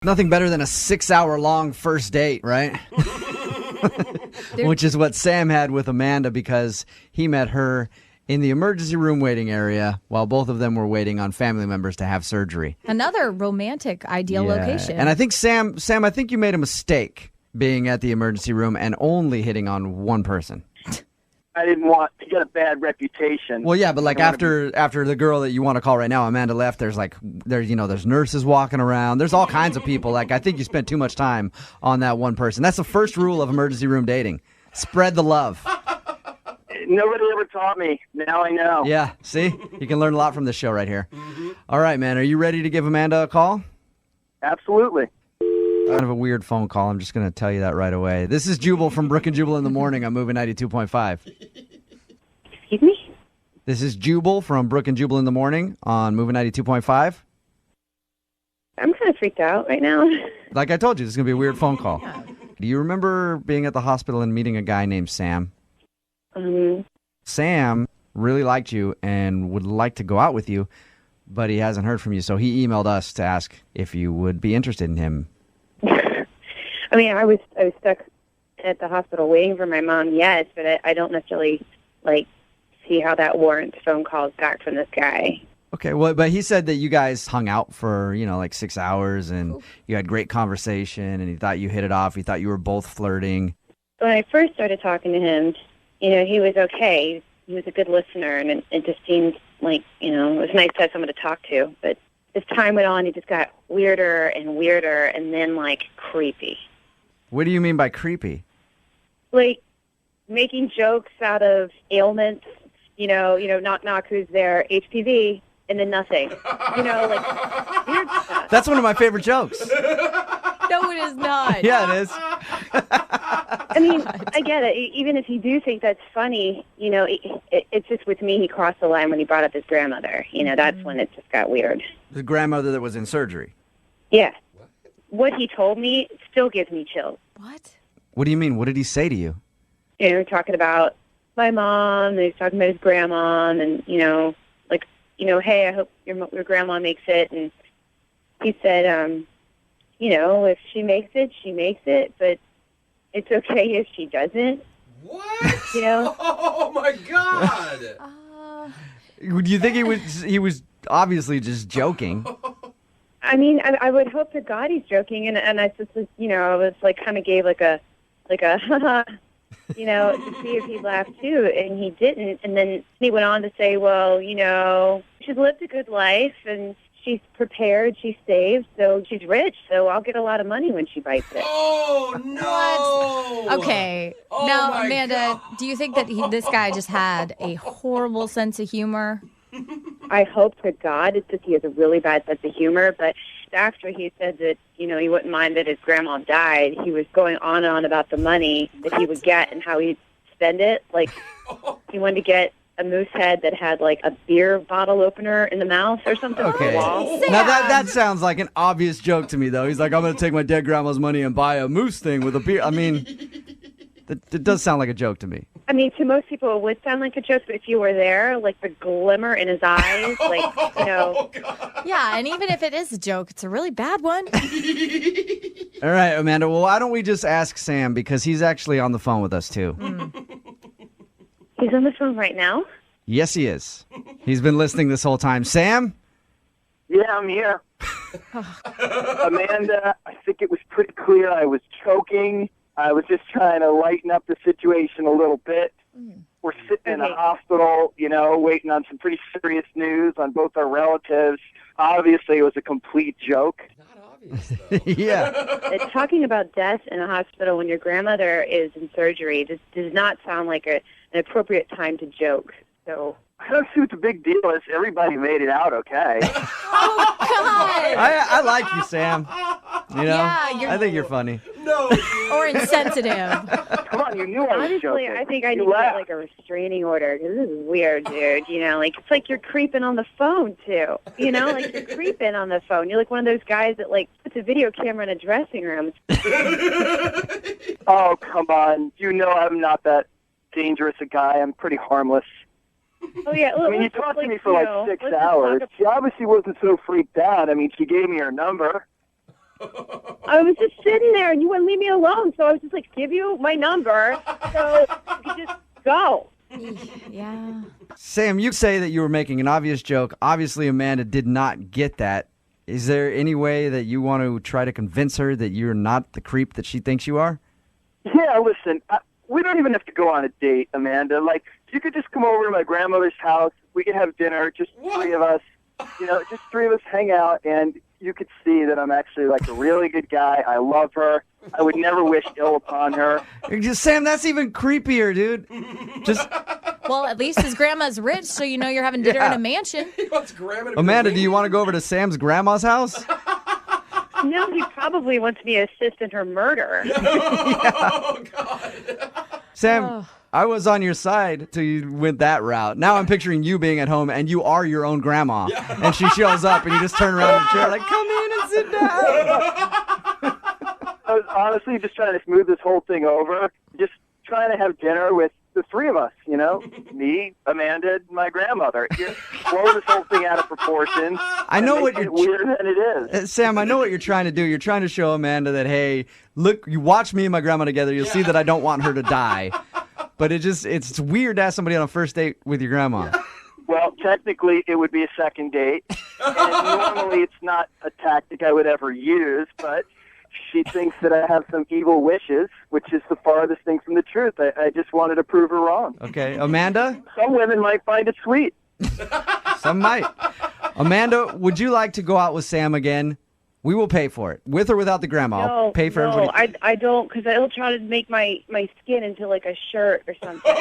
Nothing better than a 6-hour-long first date, right? Which is what Sam had with Amanda because he met her in the emergency room waiting area while both of them were waiting on family members to have surgery. Another romantic, ideal location. And I think, Sam, I think you made a mistake being at the emergency room and only hitting on one person. I didn't want to get a bad reputation. Well, yeah, but like after the girl that you want to call right now, Amanda left, there's nurses walking around. There's all kinds of people. Like, I think you spent too much time on that one person. That's the first rule of emergency room dating. Spread the love. Nobody ever taught me. Now I know. Yeah, see? You can learn a lot from this show right here. Mm-hmm. All right, man. Are you ready to give Amanda a call? Absolutely. Kind of a weird phone call. I'm just going to tell you that right away. This is Jubal from Brooke and Jubal in the morning. I'm moving 92.5. Excuse me? This is Jubal from Brooke and Jubal in the morning on moving 92.5. I'm kind of freaked out right now. Like I told you, this is going to be a weird phone call. Do you remember being at the hospital and meeting a guy named Sam? Sam really liked you and would like to go out with you, but he hasn't heard from you. So he emailed us to ask if you would be interested in him. I mean, I was stuck at the hospital waiting for my mom, yes, but I don't necessarily, see how that warrants phone calls back from this guy. Okay, well, but he said that you guys hung out for, 6 hours and you had great conversation and he thought you hit it off. He thought you were both flirting. When I first started talking to him, he was okay. He was a good listener, and it just seemed like, it was nice to have someone to talk to. But as time went on, he just got weirder and weirder and then, creepy. What do you mean by creepy? Like, making jokes out of ailments, knock, knock, who's there, HPV, and then nothing. Weird stuff. That's one of my favorite jokes. No, it is not. Yeah, it is. I mean, I get it. Even if you do think that's funny, it's just with me, he crossed the line when he brought up his grandmother. That's when it just got weird. The grandmother that was in surgery? Yeah. What he told me still gives me chills. What? What do you mean? What did he say to you? Talking about my mom, and he's talking about his grandma, and, hey, I hope your grandma makes it. And he said, if she makes it, she makes it, but it's okay if she doesn't. What? Oh, my God. Do you think he was obviously just joking? I mean, I would hope to God he's joking, and I just, I was kind of gave like a, to see if he'd laugh too, and he didn't. And then he went on to say, well, she's lived a good life, and she's prepared, she's saved, so she's rich, so I'll get a lot of money when she bites it. Oh, no! What? Okay. Oh, now, Amanda, do you think that this guy just had a horrible sense of humor? I hope to God it's just he has a really bad sense of humor, but after he said that, he wouldn't mind that his grandma died, he was going on and on about the money that he would get and how he'd spend it. He wanted to get a moose head that had, a beer bottle opener in the mouth or something. Okay. Now, that sounds like an obvious joke to me, though. He's like, I'm going to take my dead grandma's money and buy a moose thing with a beer. I mean, it does sound like a joke to me. I mean, to most people it would sound like a joke, but if you were there, the glimmer in his eyes, Yeah, and even if it is a joke, it's a really bad one. All right, Amanda, well, why don't we just ask Sam, because he's actually on the phone with us, too. He's on the phone right now? Yes, he is. He's been listening this whole time. Sam? Yeah, I'm here. Amanda, I think it was pretty clear I was choking. I was just trying to lighten up the situation a little bit. We're sitting in a hospital, waiting on some pretty serious news on both our relatives. Obviously, it was a complete joke. Not obvious, though. Yeah. Talking about death in a hospital when your grandmother is in surgery, this does not sound like an appropriate time to joke. So I don't see what the big deal is. Everybody made it out okay. Oh, God. I like you, Sam. Yeah, I think you're funny. No. Or insensitive. Come on, you knew I was honestly, joking. I think I need to get a restraining order because this is weird, dude. It's like you're creeping on the phone too. You're creeping on the phone. You're like one of those guys that puts a video camera in a dressing room. Oh, come on. I'm not that dangerous a guy. I'm pretty harmless. Oh, yeah. I mean, you talked to me for 6 hours. She obviously wasn't so freaked out. I mean, she gave me her number. I was just sitting there, and you wouldn't leave me alone. So I was just like, give you my number so you could just go. Yeah. Sam, you say that you were making an obvious joke. Obviously, Amanda did not get that. Is there any way that you want to try to convince her that you're not the creep that she thinks you are? Yeah, listen, we don't even have to go on a date, Amanda. Like, you could just come over to my grandmother's house. We could have dinner, just three of us. Just three of us hang out, and you could see that I'm actually like a really good guy. I love her. I would never wish ill upon her. Sam, that's even creepier, dude. Well, at least his grandma's rich, so you know you're having dinner in a mansion. He wants grandma to be Amanda, the do you want to go over to Sam's grandma's house? No, he probably wants me to assist in her murder. Oh, God. Sam, I was on your side till you went that route. Now I'm picturing you being at home and you are your own grandma. Yeah. And she shows up and you just turn around in the chair like, come in and sit down. I was honestly just trying to smooth this whole thing over. Just trying to have dinner with the three of us, me, Amanda, and my grandmother. Just blow this whole thing out of proportion. I know what you're weirder than it is. Sam, I know what you're trying to do. You're trying to show Amanda that, hey, look, you watch me and my grandma together. You'll see that I don't want her to die. But it's weird to ask somebody on a first date with your grandma. Well, technically, it would be a second date. And normally, it's not a tactic I would ever use, but she thinks that I have some evil wishes, which is the farthest thing from the truth. I just wanted to prove her wrong. Okay, Amanda? Some women might find it sweet. Some might. Amanda, would you like to go out with Sam again? We will pay for it, with or without the grandma. I'll pay for everybody. I don't, because it'll try to make my skin into like a shirt or something.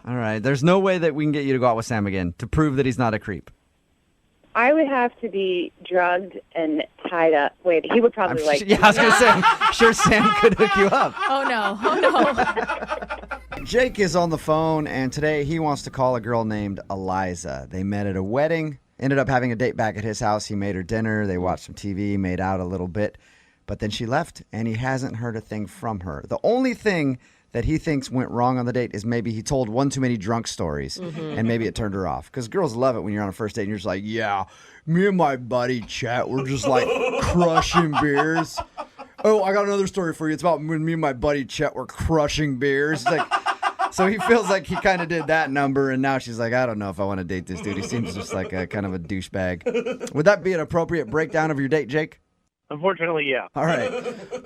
All right, there's no way that we can get you to go out with Sam again to prove that he's not a creep. I would have to be drugged and tied up. Wait, he would probably like. Yeah, I was going to say, I'm sure Sam could hook you up. Oh, no. Jake is on the phone, and today he wants to call a girl named Eliza. They met at a wedding, ended up having a date back at his house. He made her dinner. They watched some TV, made out a little bit. But then she left, and he hasn't heard a thing from her. The only thing that he thinks went wrong on the date is maybe he told one too many drunk stories, and maybe it turned her off. Because girls love it when you're on a first date and you're just like, yeah, me and my buddy Chet, we're just like crushing beers. Oh, I got another story for you. It's about when me and my buddy Chet were crushing beers. It's like, so he feels like he kind of did that number, and now she's like, I don't know if I want to date this dude. He seems just like a kind of a douchebag. Would that be an appropriate breakdown of your date, Jake? Unfortunately, yeah. All right.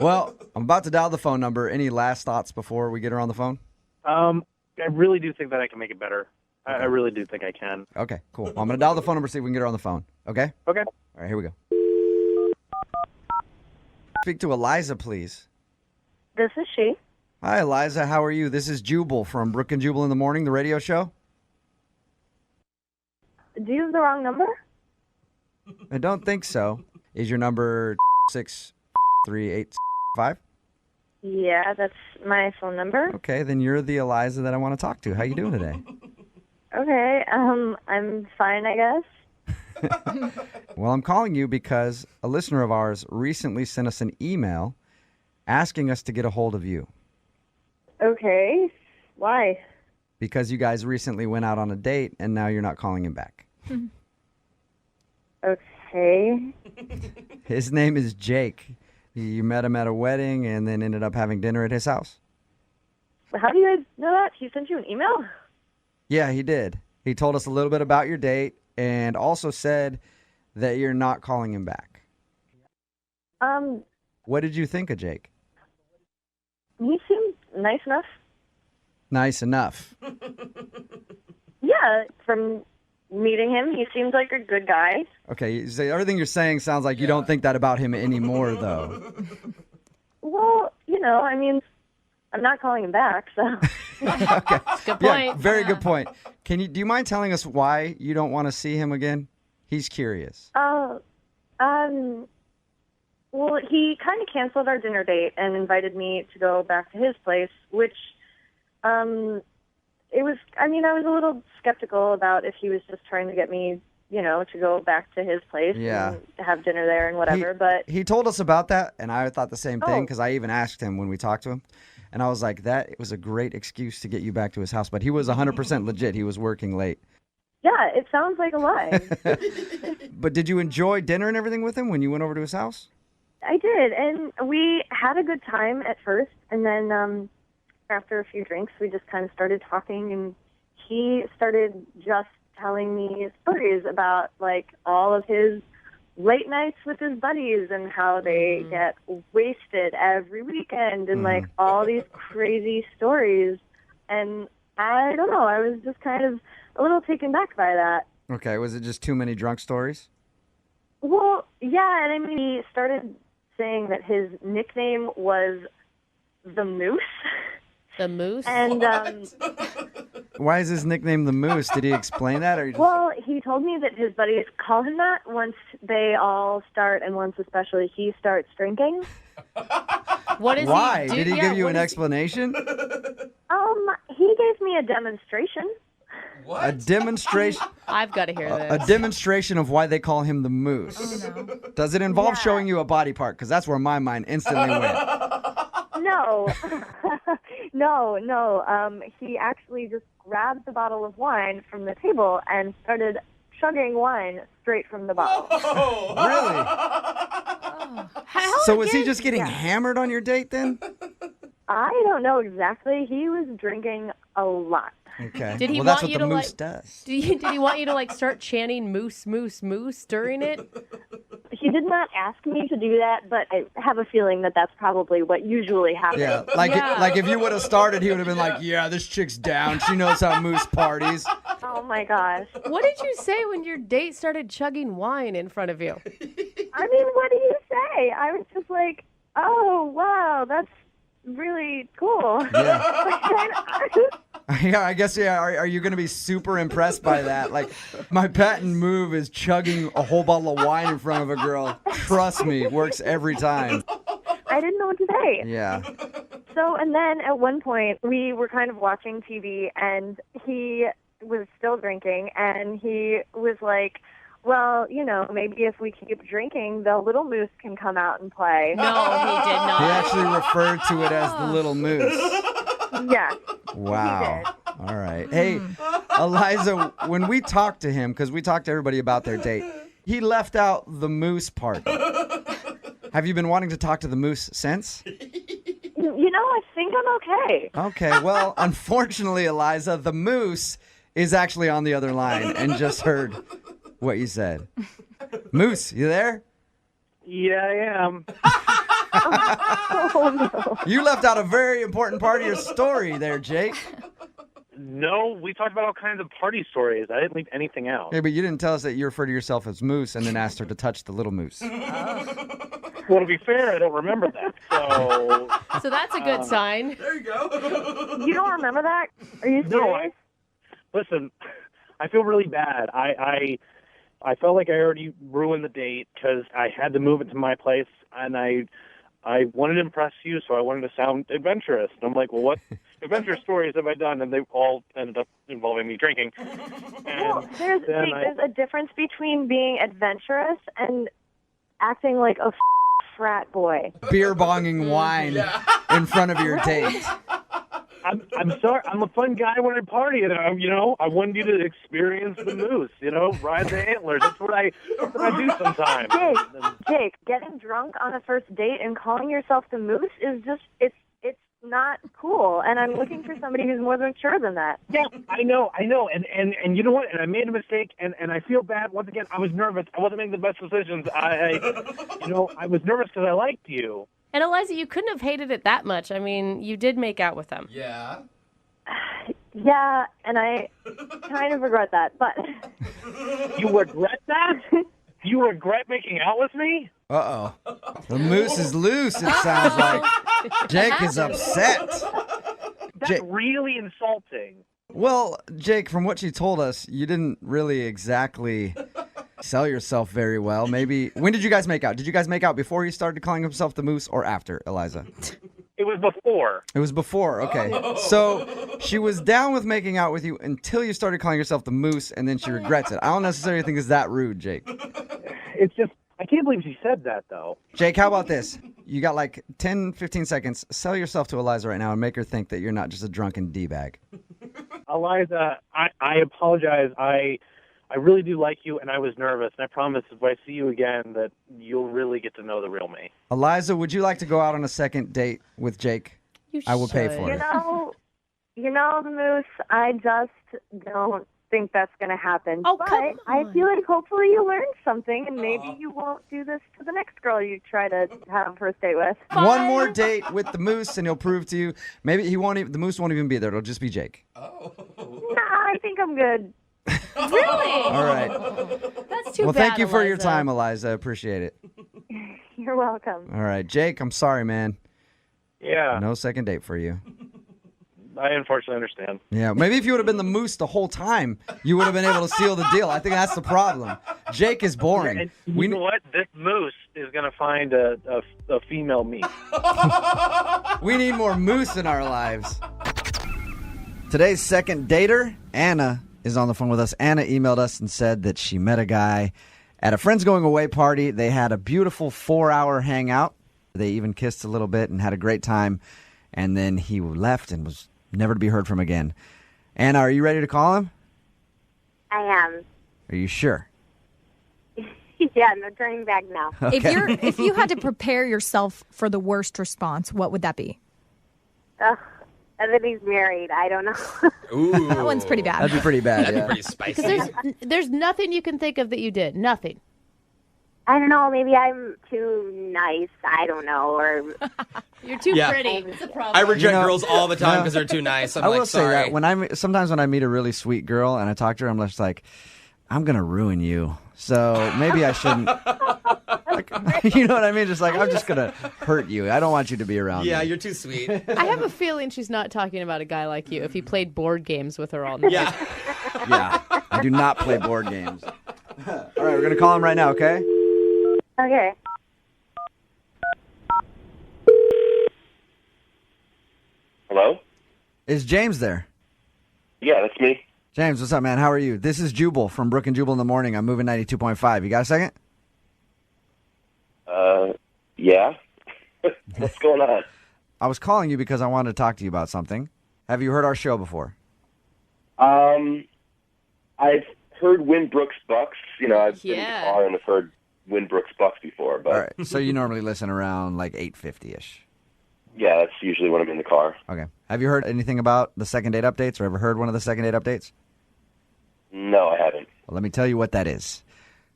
Well, I'm about to dial the phone number. Any last thoughts before we get her on the phone? I really do think that I can make it better. I really do think I can. Okay, cool. Well, I'm going to dial the phone number, see if we can get her on the phone. Okay? Okay. All right, here we go. Speak to Eliza, please. This is she. Hi, Eliza. How are you? This is Jubal from Brooke and Jubal in the Morning, the radio show. Do you have the wrong number? I don't think so. Is your number 63855? Yeah, that's my phone number. Okay, then you're the Eliza that I want to talk to. How you doing today? Okay, I'm fine, I guess. Well, I'm calling you because a listener of ours recently sent us an email asking us to get a hold of you. Okay, why? Because you guys recently went out on a date and now you're not calling him back. Okay. His name is Jake. You met him at a wedding and then ended up having dinner at his house. How do you guys know that? He sent you an email? Yeah, he did. He told us a little bit about your date and also said that you're not calling him back. What did you think of Jake? He seemed nice enough. Nice enough. Yeah, from meeting him, he seems like a good guy. Okay, so everything you're saying sounds like you don't think that about him anymore, though. Well, I mean, I'm not calling him back, so. Okay. Good point. Yeah, very good point. Do you mind telling us why you don't want to see him again? He's curious. Well, he kind of canceled our dinner date and invited me to go back to his place, which, I was a little skeptical about if he was just trying to get me, to go back to his place and have dinner there and whatever, but. He told us about that, and I thought the same thing, because I even asked him when we talked to him, and I was like, that was a great excuse to get you back to his house, but he was 100% legit. He was working late. Yeah, it sounds like a lie. But did you enjoy dinner and everything with him when you went over to his house? I did, and we had a good time at first, and then after a few drinks, we just kind of started talking, and he started just telling me stories about, like, all of his late nights with his buddies and how they get wasted every weekend and, like, all these crazy stories. And I don't know, I was just kind of a little taken back by that. Okay, was it just too many drunk stories? Well, yeah, and I mean, he started saying that his nickname was the Moose. The Moose? And, Why is his nickname the Moose? Did he explain that? Or well, he told me that his buddies call him that once they all start, and once especially he starts drinking. What is Why? he do? Did he give you an explanation? He gave me a demonstration. What? A demonstration? I've got to hear this. A demonstration of why they call him the Moose. Does it involve showing you a body part? Because that's where my mind instantly went. No. No. He actually just grabbed the bottle of wine from the table and started chugging wine straight from the bottle. Really? So was he again? just getting hammered on your date then? I don't know exactly. He was drinking a lot. Okay. Did he well, that's want what you the to, Moose like- does. Did he want you to, like, start chanting moose, moose, moose during it? He did not ask me to do that, but I have a feeling that that's probably what usually happens. Yeah, like Yeah. like if you would have started, he would have been like, "Yeah, this chick's down. She knows how Moose parties." Oh, my gosh. What did you say when your date started chugging wine in front of you? I mean, what do you say? I was just like, oh, wow, that's really cool. Yeah. Yeah, I guess, yeah. Are you going to be super impressed by that? Like, my patent move is chugging a whole bottle of wine in front of a girl. Trust me, it works every time. I didn't know what to say. Yeah. So, and then at one point, we were kind of watching TV, and he was still drinking, and he was like, well, you know, maybe if we keep drinking, the little moose can come out and play. No, he did He not. actually referred to it as the little moose. Yeah. Wow. All right. Hey, Eliza, when we talked to him, because we talked to everybody about their date, he left out the moose part. Have you been wanting to talk to the moose since? You know, I think I'm okay. Okay, well, unfortunately, Eliza, the moose is actually on the other line and just heard what you said. Moose, you there? Yeah, I am. Oh, no. You left out a very important part of your story there, Jake. No, we talked about all kinds of party stories. I didn't leave anything out. Hey, but you didn't tell us that you refer to yourself as Moose and then asked her to touch the little moose. Well, to be fair, I don't remember that. So So that's a good sign. There you go. You don't remember that? Are you serious? no, listen, I feel really bad. I felt like I already ruined the date because I had to move it to my place, and I wanted to impress you, so I wanted to sound adventurous. And I'm like, well, what adventure stories have I done? And they all ended up involving me drinking. Well, And there's a difference between being adventurous and acting like a frat boy. Beer bonging wine in front of your date. I'm sorry. I'm a fun guy when I party, and I wanted you to experience the moose. Ride the antlers. That's what I do sometimes. Jake, getting drunk on a first date and calling yourself the moose is just it's not cool. And I'm looking for somebody who's more mature than that. Yeah, I know, and you know what? And I made a mistake, and I feel bad. Once again, I was nervous. I wasn't making the best decisions. I was nervous because I liked you. And Eliza, you couldn't have hated it that much. I mean, you did make out with him. Yeah. Yeah, and I kind of regret that, but You regret that? You regret making out with me? Uh-oh. The moose is loose, it sounds like. Jake is upset. That's Jake. really insulting. Well, Jake, from what you told us, you didn't really exactly sell yourself very well. Maybe. When did you guys make out? Did you guys make out before he started calling himself the moose or after, Eliza? It was before. It was before. Okay. So she was down with making out with you until you started calling yourself the moose, and then she regrets it. I don't necessarily think it's that rude, Jake. It's just, I can't believe she said that, though. Jake, how about this? You got like 10, 15 seconds. Sell yourself to Eliza right now and make her think that you're not just a drunken D-bag. Eliza, I apologize. I I really do like you, and I was nervous. And I promise if I see you again that you'll really get to know the real me. Eliza, would you like to go out on a second date with Jake? I will pay for it. You know, the Moose, I just don't think that's going to happen. Oh, but come on. I feel like hopefully you learned something, and maybe you won't do this to the next girl you try to have a first date with. One more date with the Moose, and he'll prove to you. Maybe he won't. The Moose won't even be there. It'll just be Jake. Nah, I think I'm good. Really? All right. That's too Well, bad, thank you for your Eliza. time, Eliza. Appreciate it. You're welcome. All right, Jake. I'm sorry, man. Yeah, No second date for you. I unfortunately understand. Yeah, maybe if you would have been the Moose the whole time, you would have been able to seal the deal. I think that's the problem. Jake is boring. And you know what? This Moose is going to find a female me. We need more Moose in our lives. Today's second dater, Anna, is on the phone with us. Anna emailed us and said that she met a guy at a friend's going away party. They had a beautiful 4-hour hangout. They even kissed a little bit and had a great time. And then he left and was never to be heard from again. Anna, are you ready to call him? I am. Are you sure? Yeah, no turning back now. Okay. If you had to prepare yourself for the worst response, what would that be? And then he's married. I don't know. Ooh. That one's pretty bad. That'd be pretty bad. That'd yeah. be pretty spicy. Because there's nothing you can think of that you did. Nothing. I don't know. Maybe I'm too nice. I don't know. Or You're too Yeah. pretty. It's a problem. I reject You know- girls all the time No. because they're too nice. I'm I like, will say sorry. that sometimes when I meet a really sweet girl and I talk to her, I'm just like, I'm gonna ruin you. So maybe I shouldn't. Like, you know what I mean? Just like I'm just gonna hurt you. I don't want you to be around Yeah, me. you're too sweet. I have a feeling she's not talking about a guy like you if he played board games with her all night. Yeah. Yeah, I do not play board games. All right, we're gonna call him right now. Okay. okay. Hello? Is James there? Yeah, that's me. James, what's up, man? How are you? This is Jubal from Brooke and Jubal in the morning. I'm moving 92.5. You got a second? Yeah. What's going on? I was calling you because I wanted to talk to you about something. Have you heard our show before? I've heard Winbrook's Bucks. You know, I've been in the Yeah. car and I've heard Winbrook's Bucks before, but All right. So you normally listen around like 8:50-ish. yeah, that's usually when I'm in the car. Okay. Have you heard anything about the second date updates or ever heard one of the second date updates? No, I haven't. Well, let me tell you what that is.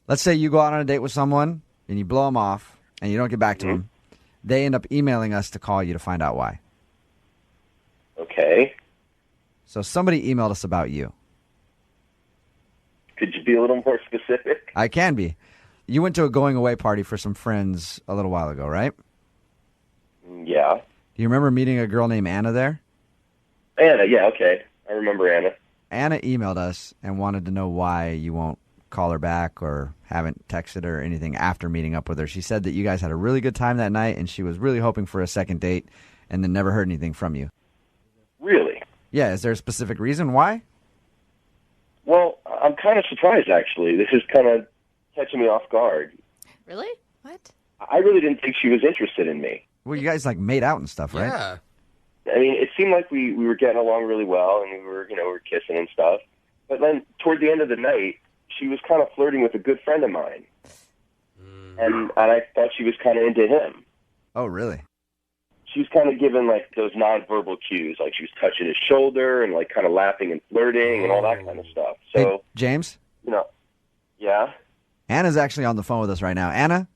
Let's say you go out on a date with someone and you blow them off and you don't get back to them. They end up emailing us to call you to find out why. Okay. So somebody emailed us about you. Could you be a little more specific? I can be. You went to a going away party for some friends a little while ago, right? Yeah. Do you remember meeting a girl named Anna there? Anna, yeah, okay. I remember Anna. Anna emailed us and wanted to know why you won't call her back or haven't texted her or anything after meeting up with her. She said that you guys had a really good time that night and she was really hoping for a second date and then never heard anything from you. Really? Yeah, is there a specific reason why? Well, I'm kind of surprised, actually. This is kind of catching me off guard. Really? What? I really didn't think she was interested in me. Well, you guys like made out and stuff, right? Yeah. I mean, it seemed like we were getting along really well, and we were kissing and stuff. But then, toward the end of the night, she was kind of flirting with a good friend of mine, and I thought she was kind of into him. Oh, really? She was kind of giving like those nonverbal cues, like she was touching his shoulder and like kind of laughing and flirting and all that kind of stuff. So, Hey, James, yeah. Anna's actually on the phone with us right now. Anna?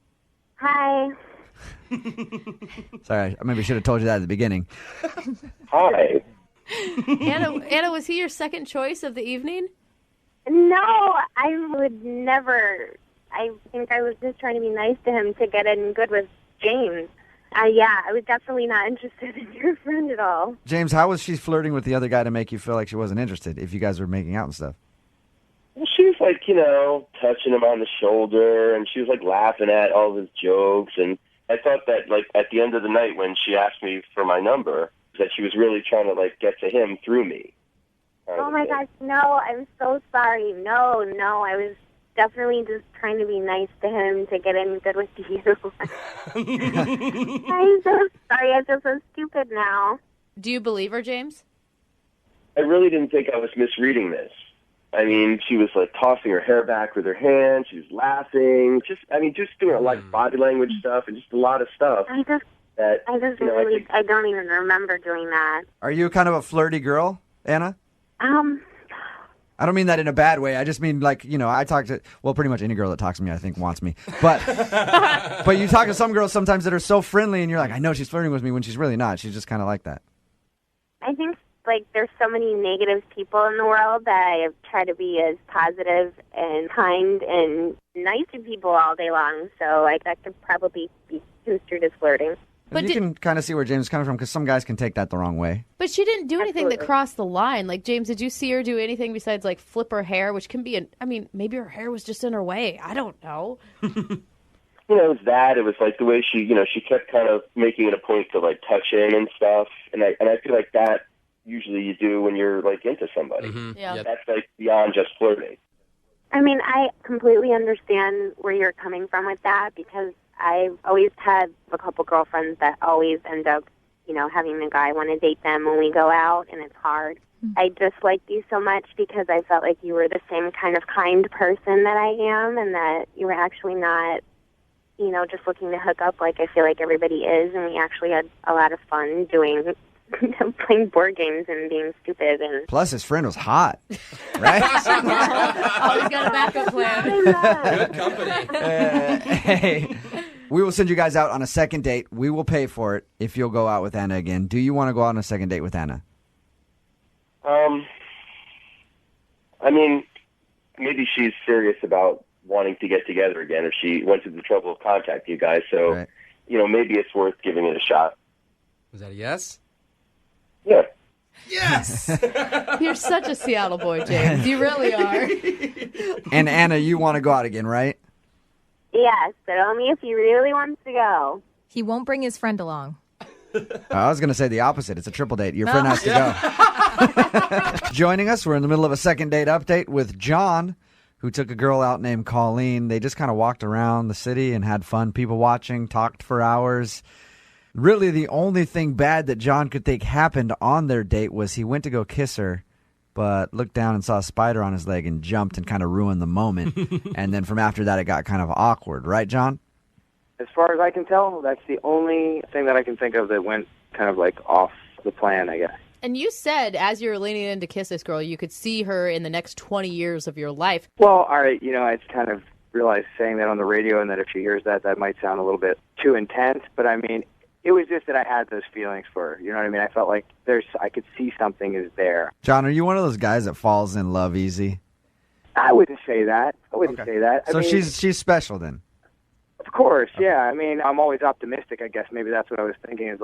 Hi. Sorry, I maybe should have told you that at the beginning. Hi. Anna, was he your second choice of the evening? No, I would never. I think I was just trying to be nice to him to get in good with James. Yeah, I was definitely not interested in your friend at all. James, how was she flirting with the other guy to make you feel like she wasn't interested if you guys were making out and stuff? She was like, touching him on the shoulder, and she was like laughing at all of his jokes. And I thought that, like, at the end of the night when she asked me for my number, that she was really trying to like get to him through me. Oh my gosh, no, I'm so sorry. No, I was definitely just trying to be nice to him to get in good with you. I'm so sorry. I feel so stupid now. Do you believe her, James? I really didn't think I was misreading this. I mean, she was like tossing her hair back with her hand. She was laughing. Just doing a lot of body language stuff and just a lot of stuff. I just I don't even remember doing that. Are you kind of a flirty girl, Anna? I don't mean that in a bad way. I just mean like, I talk to, pretty much any girl that talks to me, I think, wants me. But but you talk to some girls sometimes that are so friendly and you're like, I know she's flirting with me when she's really not. She's just kind of like that. I think, there's so many negative people in the world that I try to be as positive and kind and nice to people all day long. So, that could probably be construed as flirting. But you can kind of see where James is coming from because some guys can take that the wrong way. But she didn't do anything that crossed the line. Like, James, did you see her do anything besides, flip her hair, which can be maybe her hair was just in her way. I don't know. It was that. It was, the way she, she kept kind of making it a point to, touch in and stuff. And I feel like that usually you do when you're, into somebody. Mm-hmm. Yeah. That's, beyond just flirting. I mean, I completely understand where you're coming from with that because I've always had a couple girlfriends that always end up, having the guy want to date them when we go out, and it's hard. Mm-hmm. I disliked you so much because I felt like you were the same kind of kind person that I am, and that you were actually not, just looking to hook up like I feel like everybody is, and we actually had a lot of fun playing board games and being stupid. And plus, his friend was hot, right? Always got a backup plan. Good company. Hey, we will send you guys out on a second date. We will pay for it if you'll go out with Anna again. Do you want to go out on a second date with Anna? I mean, maybe she's serious about wanting to get together again, or she went to the trouble of contacting you guys. So, right. Maybe it's worth giving it a shot. Was that a yes? Yeah. Yes! You're such a Seattle boy, James. You really are. And Anna, you want to go out again, right? yes, but only if he really wants to go. He won't bring his friend along. I was going to say the opposite. It's a triple date. Your friend has to go. Joining us, we're in the middle of a second date update with John, who took a girl out named Colleen. They just kind of walked around the city and had fun, people watching, talked for hours. Really, the only thing bad that John could think happened on their date was he went to go kiss her, but looked down and saw a spider on his leg and jumped and kind of ruined the moment. And then from after that, it got kind of awkward. Right, John? As far as I can tell, that's the only thing that I can think of that went kind of off the plan, I guess. And you said, as you were leaning in to kiss this girl, you could see her in the next 20 years of your life. Well, all right, I kind of realized saying that on the radio and that if she hears that, that might sound a little bit too intense. But, I mean, it was just that I had those feelings for her. You know what I mean? I felt like I could see something is there. John, are you one of those guys that falls in love easy? I wouldn't say that. Say that. So she's special then? Of course, yeah. I mean, I'm always optimistic, I guess. Maybe that's what I was thinking is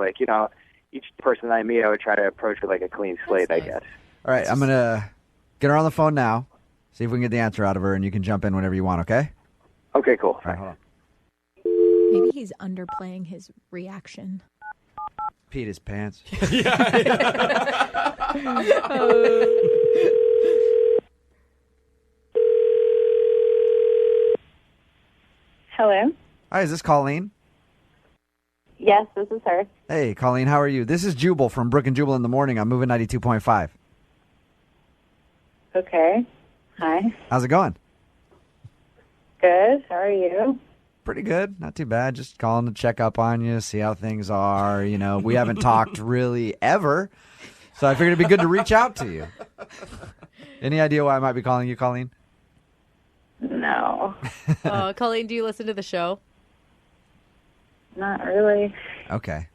each person I meet, I would try to approach with a clean slate, I guess. All right, I'm going to get her on the phone now, see if we can get the answer out of her, and you can jump in whenever you want, okay? Okay, cool. All right, hold on. Maybe he's underplaying his reaction. Peed his pants. Hello? Hi, is this Colleen? Yes, this is her. Hey, Colleen, how are you? This is Jubal from Brooke and Jubal in the Morning. I'm moving 92.5. Okay. Hi. How's it going? Good. How are you? Pretty good. Not too bad. Just calling to check up on you, see how things are. We haven't talked really ever, so I figured it'd be good to reach out to you. Any idea why I might be calling you, Colleen? No. Colleen, do you listen to the show? Not really. Okay.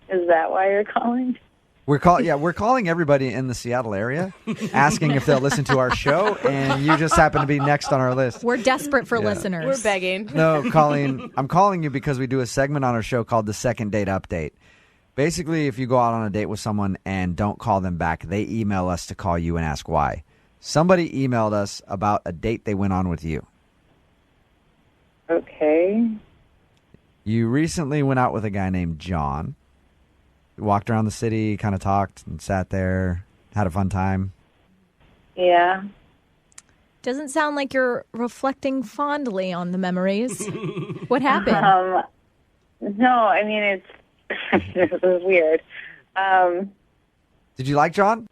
Is that why you're calling? We're calling everybody in the Seattle area, asking if they'll listen to our show, and you just happen to be next on our list. We're desperate for listeners. We're begging. No, Colleen, I'm calling you because we do a segment on our show called the Second Date Update. Basically, if you go out on a date with someone and don't call them back, they email us to call you and ask why. Somebody emailed us about a date they went on with you. Okay. You recently went out with a guy named John. You walked around the city, kind of talked and sat there, had a fun time. Yeah. Doesn't sound like you're reflecting fondly on the memories. What happened? No, I mean, this is weird. Did you like John?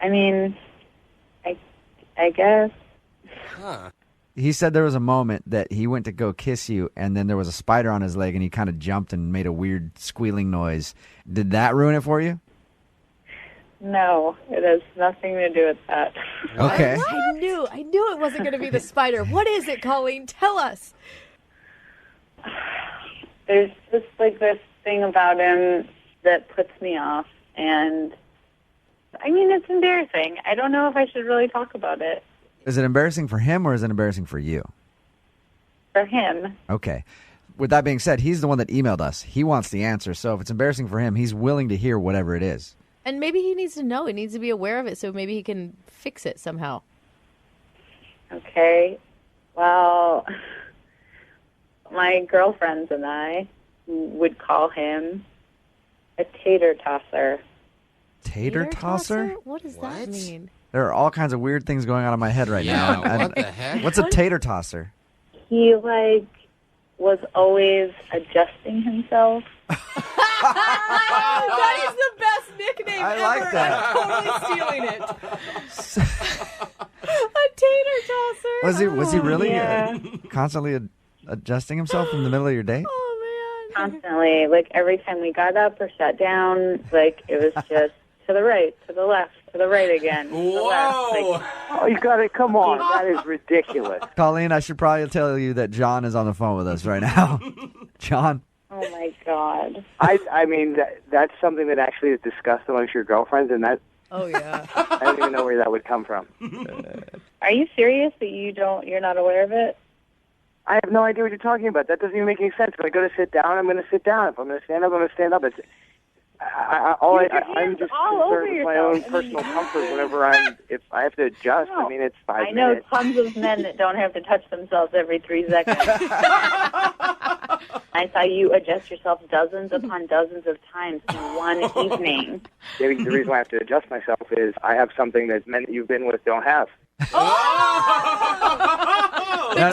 I mean, I I guess. Huh. He said there was a moment that he went to go kiss you, and then there was a spider on his leg, and he kind of jumped and made a weird squealing noise. Did that ruin it for you? No, it has nothing to do with that. Okay. I knew it wasn't going to be the spider. What is it, Colleen? Tell us. There's just like this thing about him that puts me off, and I mean, it's embarrassing. I don't know if I should really talk about it. Is it embarrassing for him or is it embarrassing for you? For him. Okay. With that being said, he's the one that emailed us. He wants the answer. So if it's embarrassing for him, he's willing to hear whatever it is. And maybe he needs to know. He needs to be aware of it so maybe he can fix it somehow. Okay. Well, my girlfriends and I would call him a tater tosser. Tater tosser? What does that mean? There are all kinds of weird things going on in my head right now. What the heck? What's a tater tosser? He was always adjusting himself. That is the best nickname I ever. like that. I'm totally stealing it. A tater tosser. Was he really Yeah. constantly adjusting himself in the middle of your day? Oh, man. Constantly. Like every time we got up or sat down, like it was just to the right, to the left, to the right again. To the left. Whoa! Like, Oh, you got it. Come on. That is ridiculous. Colleen, I should probably tell you that John is on the phone with us right now. John? oh my God. I mean, that's something that actually is discussed amongst your girlfriends, and that Oh, yeah. I don't even know where that would come from. Are you serious that you're not aware of it? I have no idea what you're talking about. That doesn't even make any sense. If I go to sit down, I'm going to sit down. If I'm going to stand up, I'm going to stand up. I'm just concerned with my own personal comfort whenever if I have to adjust. I mean, it's 5 I know minutes. tons of men that don't have to touch themselves every 3 seconds. I saw you adjust yourself dozens upon dozens of times in one evening. Maybe the reason why I have to adjust myself is I have something that men that you've been with don't have. The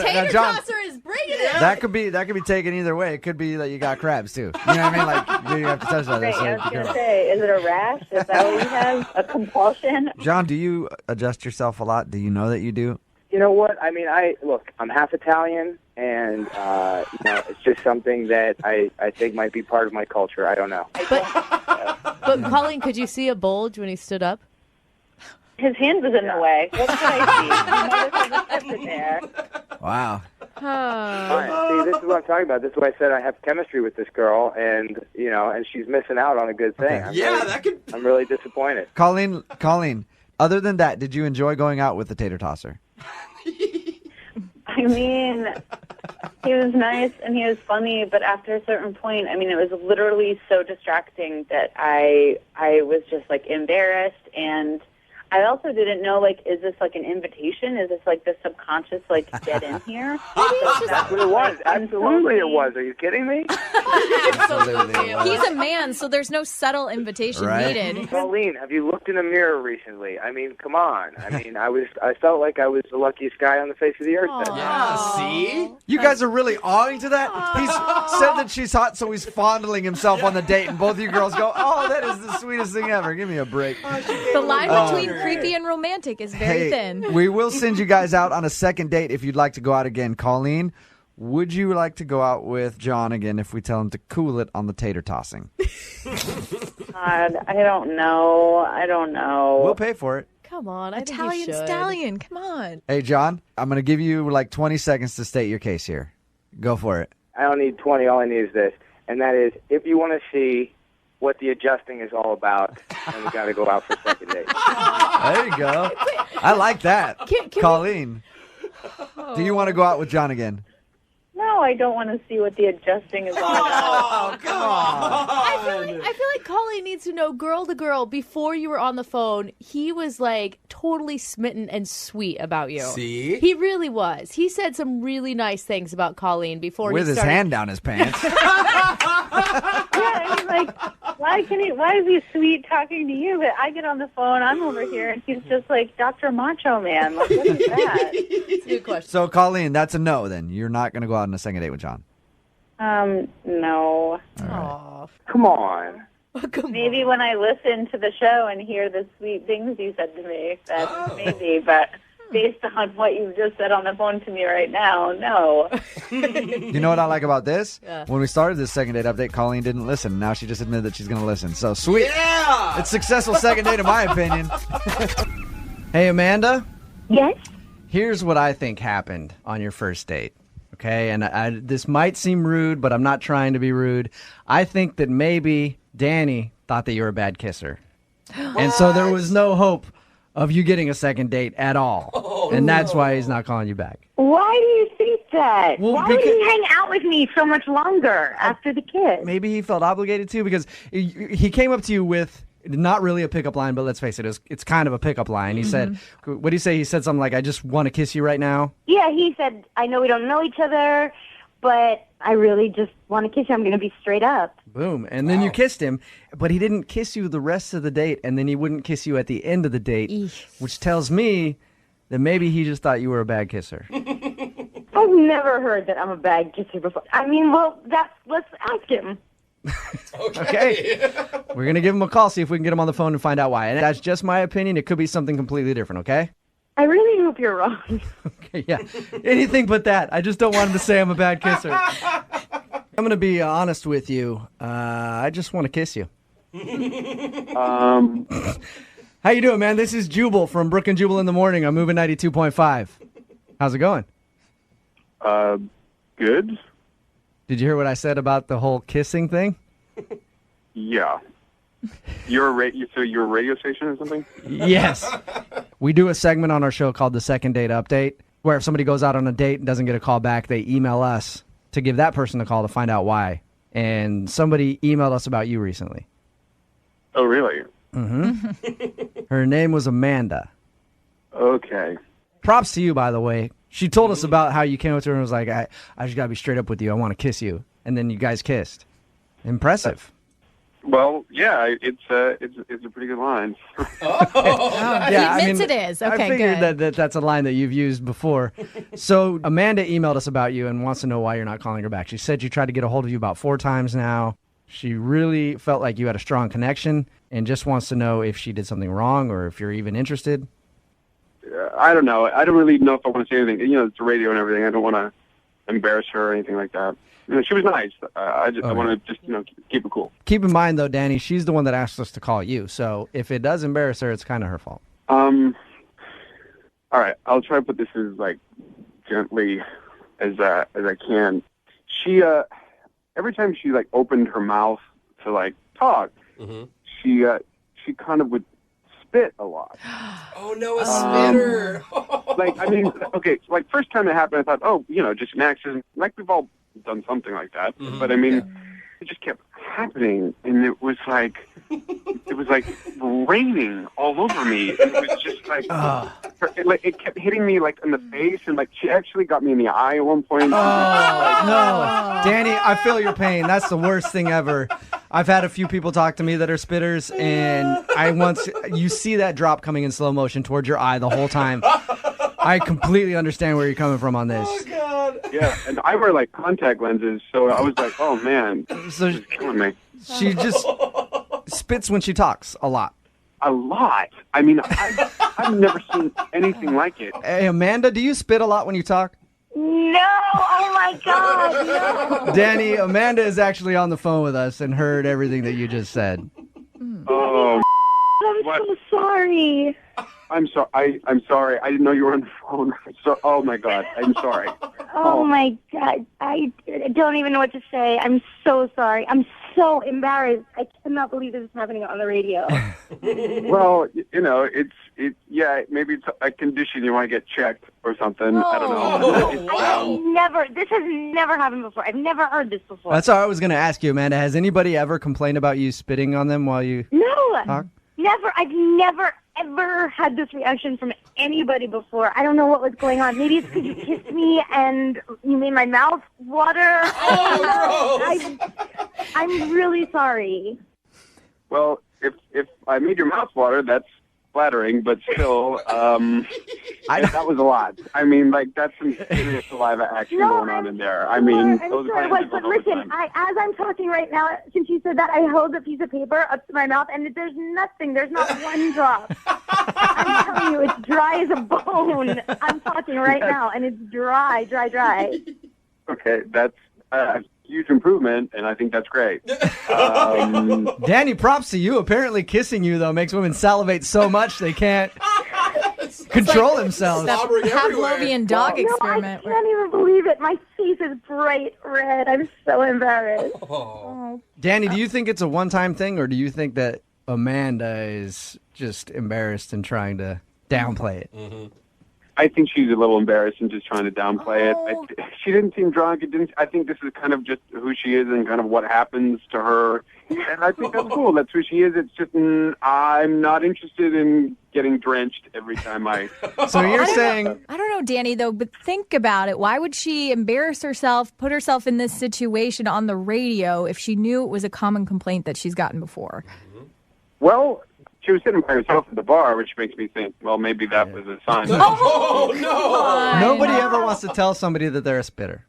tater John, tosser is bringing it. that could be taken either way. It could be that you got crabs too. You know what I mean? Like you have to touch that. Right, so I was be going careful. to say, is it a rash? Is that what you have? A compulsion? John, do you adjust yourself a lot? Do you know that you do? You know what? I mean, I'm half Italian, and it's just something that I think might be part of my culture. I don't know. But Colleen, could you see a bulge when he stood up? His hand was in the way. What could I see? He might have had a zipper there. Wow. Fine. See, this is what I'm talking about. This is why I said I have chemistry with this girl, and she's missing out on a good thing. Okay. I'm really disappointed. Colleen, other than that, did you enjoy going out with the tater tosser? I mean, he was nice and he was funny, but after a certain point, I mean, it was literally so distracting that I was just like embarrassed, and I also didn't know, like, is this like an invitation? Is this like the subconscious, like, get in here? That's what it was. Absolutely it was. Are you kidding me? Absolutely. He's a man, so there's no subtle invitation Right. needed. Colleen, have you looked in a mirror recently? I mean, come on. I mean, I felt like I was the luckiest guy on the face of the earth. That day. Yeah, see? You guys are really awing to that? He's said that she's hot, so he's fondling himself on the date, and both of you girls go, oh, that is the sweetest thing ever. Give me a break. The line between creepy and romantic is very thin. We will send you guys out on a second date if you'd like to go out again. Colleen, would you like to go out with John again if we tell him to cool it on the tater tossing? God, I don't know. We'll pay for it. Come on, I think Italian you should. stallion, come on. Hey, John, I'm going to give you like 20 seconds to state your case here. Go for it. I don't need 20. All I need is this. And that is, if you want to see what the adjusting is all about, then we got to go out for a second date. There you go. I like that. Can Colleen, do you want to go out with John again? No, I don't want to see what the adjusting is all about. Oh, come on. I feel like Colleen needs to know, girl to girl, before you were on the phone, he was like totally smitten and sweet about you. See? He really was. He said some really nice things about Colleen before With he his started. hand down his pants. Yeah, I mean, like, why is he sweet talking to you? But I get on the phone, I'm over here, and he's just like Dr. Macho Man. Like, what is that? It's a good question. So, Colleen, that's a no then. You're not going to go out on a second date with John. No. Aw. Come on. Maybe when I listen to the show and hear the sweet things you said to me, that's maybe, but based on what you just said on the phone to me right now, no. You know what I like about this? Yeah. When we started this second date update, Colleen didn't listen. Now she just admitted that she's going to listen. So sweet. Yeah! It's a successful second date in my opinion. Hey, Amanda. Yes? Here's what I think happened on your first date. Okay, and this might seem rude, but I'm not trying to be rude. I think that maybe Danny thought that you were a bad kisser. And so there was no hope of you getting a second date at all. And that's why he's not calling you back. Why do you think that? Well, Why would because- he hang out with me so much longer after the kiss? Maybe he felt obligated to because he came up to you with not really a pickup line, but let's face it, it's kind of a pickup line. He said, what did he say? He said something like, I just want to kiss you right now. Yeah, he said, I know we don't know each other, but I really just want to kiss you. I'm going to be straight up. Boom. And then you kissed him, but he didn't kiss you the rest of the date, and then he wouldn't kiss you at the end of the date, which tells me that maybe he just thought you were a bad kisser. I've never heard that I'm a bad kisser before. I mean, well, let's ask him. Okay. We're going to give him a call, see if we can get him on the phone and find out why. And that's just my opinion. It could be something completely different, okay? I really hope you're wrong. Okay, yeah. Anything but that. I just don't want him to say I'm a bad kisser. I'm going to be honest with you. I just want to kiss you. How you doing, man? This is Jubal from Brooke and Jubal in the Morning. I'm moving 92.5. How's it going? Good. Did you hear what I said about the whole kissing thing? Yeah. You're a radio station or something? Yes. We do a segment on our show called the Second Date Update, where if somebody goes out on a date and doesn't get a call back, they email us to give that person a call to find out why. And somebody emailed us about you recently. Oh, really? Mm-hmm. Her name was Amanda. Okay. Props to you, by the way. She told us about how you came up to her and was like, I just got to be straight up with you. I want to kiss you. And then you guys kissed. Impressive. Well, yeah, it's a pretty good line. Yeah, He admits it is. Okay, I figured good. that's a line that you've used before. So Amanda emailed us about you and wants to know why you're not calling her back. She said you tried to get a hold of you about 4 times now. She really felt like you had a strong connection and just wants to know if she did something wrong or if you're even interested. I don't know. I don't really know if I want to say anything. You know, it's the radio and everything. I don't want to embarrass her or anything like that. You know, she was nice. I want to just keep it cool. Keep in mind, though, Danny, she's the one that asked us to call you. So if it does embarrass her, it's kind of her fault. All right. I'll try to put this as gently as I can. She every time she opened her mouth to talk, she kind of would spit a lot. Oh no, a spitter! First time it happened, I thought, oh, just an accident. We've all done something like that. But I mean, it just kept happening, and it was like raining all over me. And it was just it kept hitting me in the face, and she actually got me in the eye at one point. No, Danny, I feel your pain. That's the worst thing ever. I've had a few people talk to me that are spitters, and you see that drop coming in slow motion towards your eye the whole time. I completely understand where you're coming from on this. Oh God! Yeah, and I wear contact lenses, so I was like, oh man, this is killing me. She just spits when she talks a lot. A lot. I mean, I've never seen anything like it. Hey, Amanda, do you spit a lot when you talk? No! Oh my God! No! Danny, Amanda is actually on the phone with us and heard everything that you just said. Oh, I'm so sorry. I'm sorry. I'm sorry. I didn't know you were on the phone. Oh my God. I'm sorry. Oh my God. I don't even know what to say. I'm so sorry. I'm so embarrassed. I cannot believe this is happening on the radio. Well, maybe it's a condition you want to get checked or something. I don't know. This has never happened before. I've never heard this before. That's all I was going to ask you, Amanda. Has anybody ever complained about you spitting on them while you talk? Never. I've never, ever had this reaction from anybody before. I don't know what was going on. Maybe it's because you kissed me and you made my mouth water. Oh, I'm really sorry. Well, if I made your mouth water, that's flattering, but still, That was a lot. I mean, like, that's some serious saliva action going on in there. I mean, I'm those sure it kinds was, of but all the listen, time. as I'm talking right now, since you said that, I held a piece of paper up to my mouth, and there's nothing. There's not one drop. I'm telling you, it's dry as a bone. I'm talking right now, and it's dry. Okay, that's a huge improvement, and I think that's great. Danny, props to you. Apparently kissing you, though, makes women salivate so much they can't control themselves. That Pavlovian dog experiment. I can't even believe it. My face is bright red. I'm so embarrassed. Danny, do you think it's a one-time thing, or do you think that Amanda is just embarrassed and trying to downplay it? I think she's a little embarrassed and just trying to downplay it. She didn't seem drunk. I think this is kind of just who she is and kind of what happens to her. And I think that's cool. That's who she is. It's just I'm not interested in getting drenched every time I... So you're saying... I don't know, Danny, though, but think about it. Why would she embarrass herself, put herself in this situation on the radio if she knew it was a common complaint that she's gotten before? Well, she was sitting by herself at the bar, which makes me think, well, maybe that was a sign. Oh, no. Nobody ever wants to tell somebody that they're a spitter.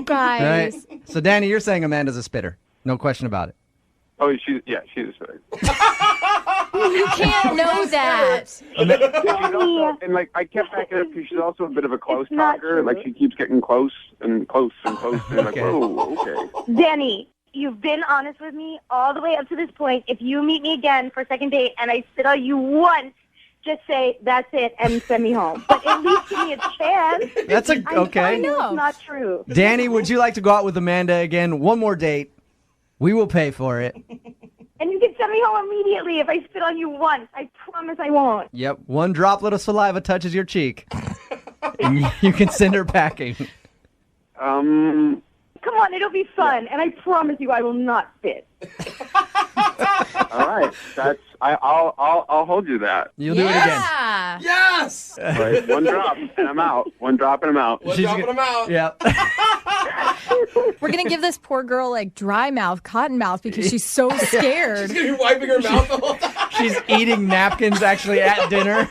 Guys. Right? So, Danny, you're saying Amanda's a spitter. No question about it. Oh, she's a spitter. You can't know that. And like I kept backing up because she's also a bit of a close talker. Like she keeps getting close and close and close. And like, whoa, okay. Danny, you've been honest with me all the way up to this point. If you meet me again for a second date and I spit on you once, just say, that's it, and send me home. But at least give me a chance. That's okay. I know it's not true. Danny, would you like to go out with Amanda again? One more date. We will pay for it. And you can send me home immediately if I spit on you once. I promise I won't. Yep. One droplet of saliva touches your cheek. And you can send her packing. Come on, it'll be fun, and I promise you I will not spit. All right, I'll hold you that. You'll do it again. Yes! All right, one drop and I'm out. One drop and I'm out. One dropping them out. Yep. We're going to give this poor girl like dry mouth, cotton mouth because she's so scared. She's going to be wiping her mouth the whole time. She's eating napkins actually at dinner.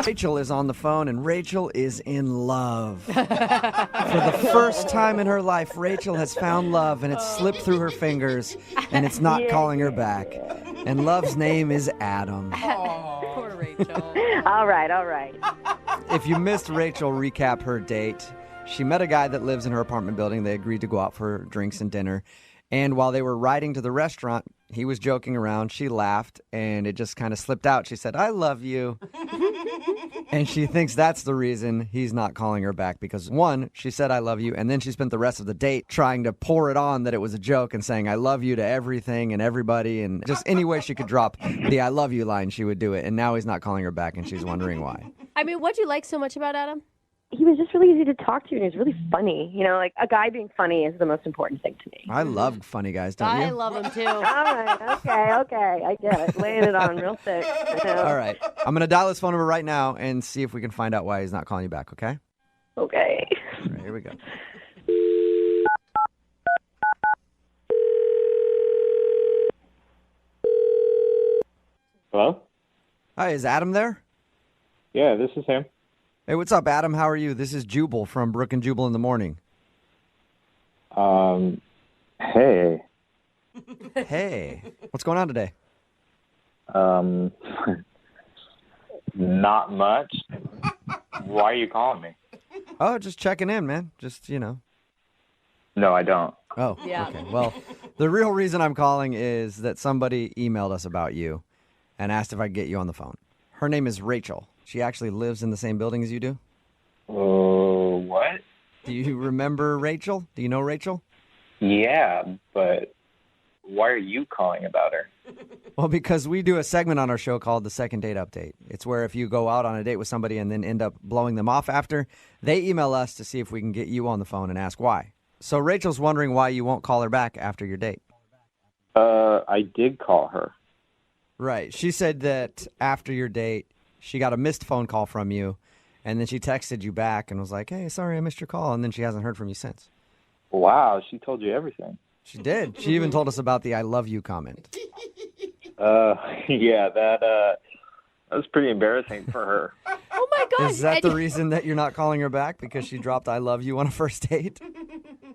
Rachel is on the phone, and Rachel is in love. For the first time in her life, Rachel has found love, and it's slipped through her fingers, and it's not calling her back. And love's name is Adam. Poor Rachel. All right. If you missed Rachel recap her date, she met a guy that lives in her apartment building. They agreed to go out for drinks and dinner. And while they were riding to the restaurant, he was joking around. She laughed, and it just kind of slipped out. She said, I love you. And she thinks that's the reason he's not calling her back because, one, she said, I love you, and then she spent the rest of the date trying to pour it on that it was a joke and saying, I love you to everything and everybody, and just any way she could drop the I love you line, she would do it. And now he's not calling her back, and she's wondering why. I mean, what do you like so much about Adam? He was just really easy to talk to, and he was really funny. You know, like a guy being funny is the most important thing to me. I love funny guys, don't you? I love him too. All right, okay, I get it. Laying it on real thick. All right, I'm going to dial his phone number right now and see if we can find out why he's not calling you back, okay? Okay. All right, here we go. Hello? Hi, is Adam there? Yeah, this is him. Hey, what's up, Adam? How are you? This is Jubal from Brooke and Jubal in the morning. Hey. Hey, what's going on today? Not much. Why are you calling me? Oh, just checking in, man. Just, No, I don't. Oh, Yeah. okay. Well, the real reason I'm calling is that somebody emailed us about you and asked if I could get you on the phone. Her name is Rachel. She actually lives in the same building as you do. What? Do you remember Rachel? Do you know Rachel? Yeah, but why are you calling about her? Well, because we do a segment on our show called The Second Date Update. It's where if you go out on a date with somebody and then end up blowing them off after, they email us to see if we can get you on the phone and ask why. So Rachel's wondering why you won't call her back after your date. I did call her. Right. She said that after your date, she got a missed phone call from you, and then she texted you back and was like, hey, sorry, I missed your call, and then she hasn't heard from you since. Wow, she told you everything. She did. She even told us about the I love you comment. Yeah, that was pretty embarrassing for her. Oh my God. Is that the reason that you're not calling her back? Because she dropped I love you on a first date?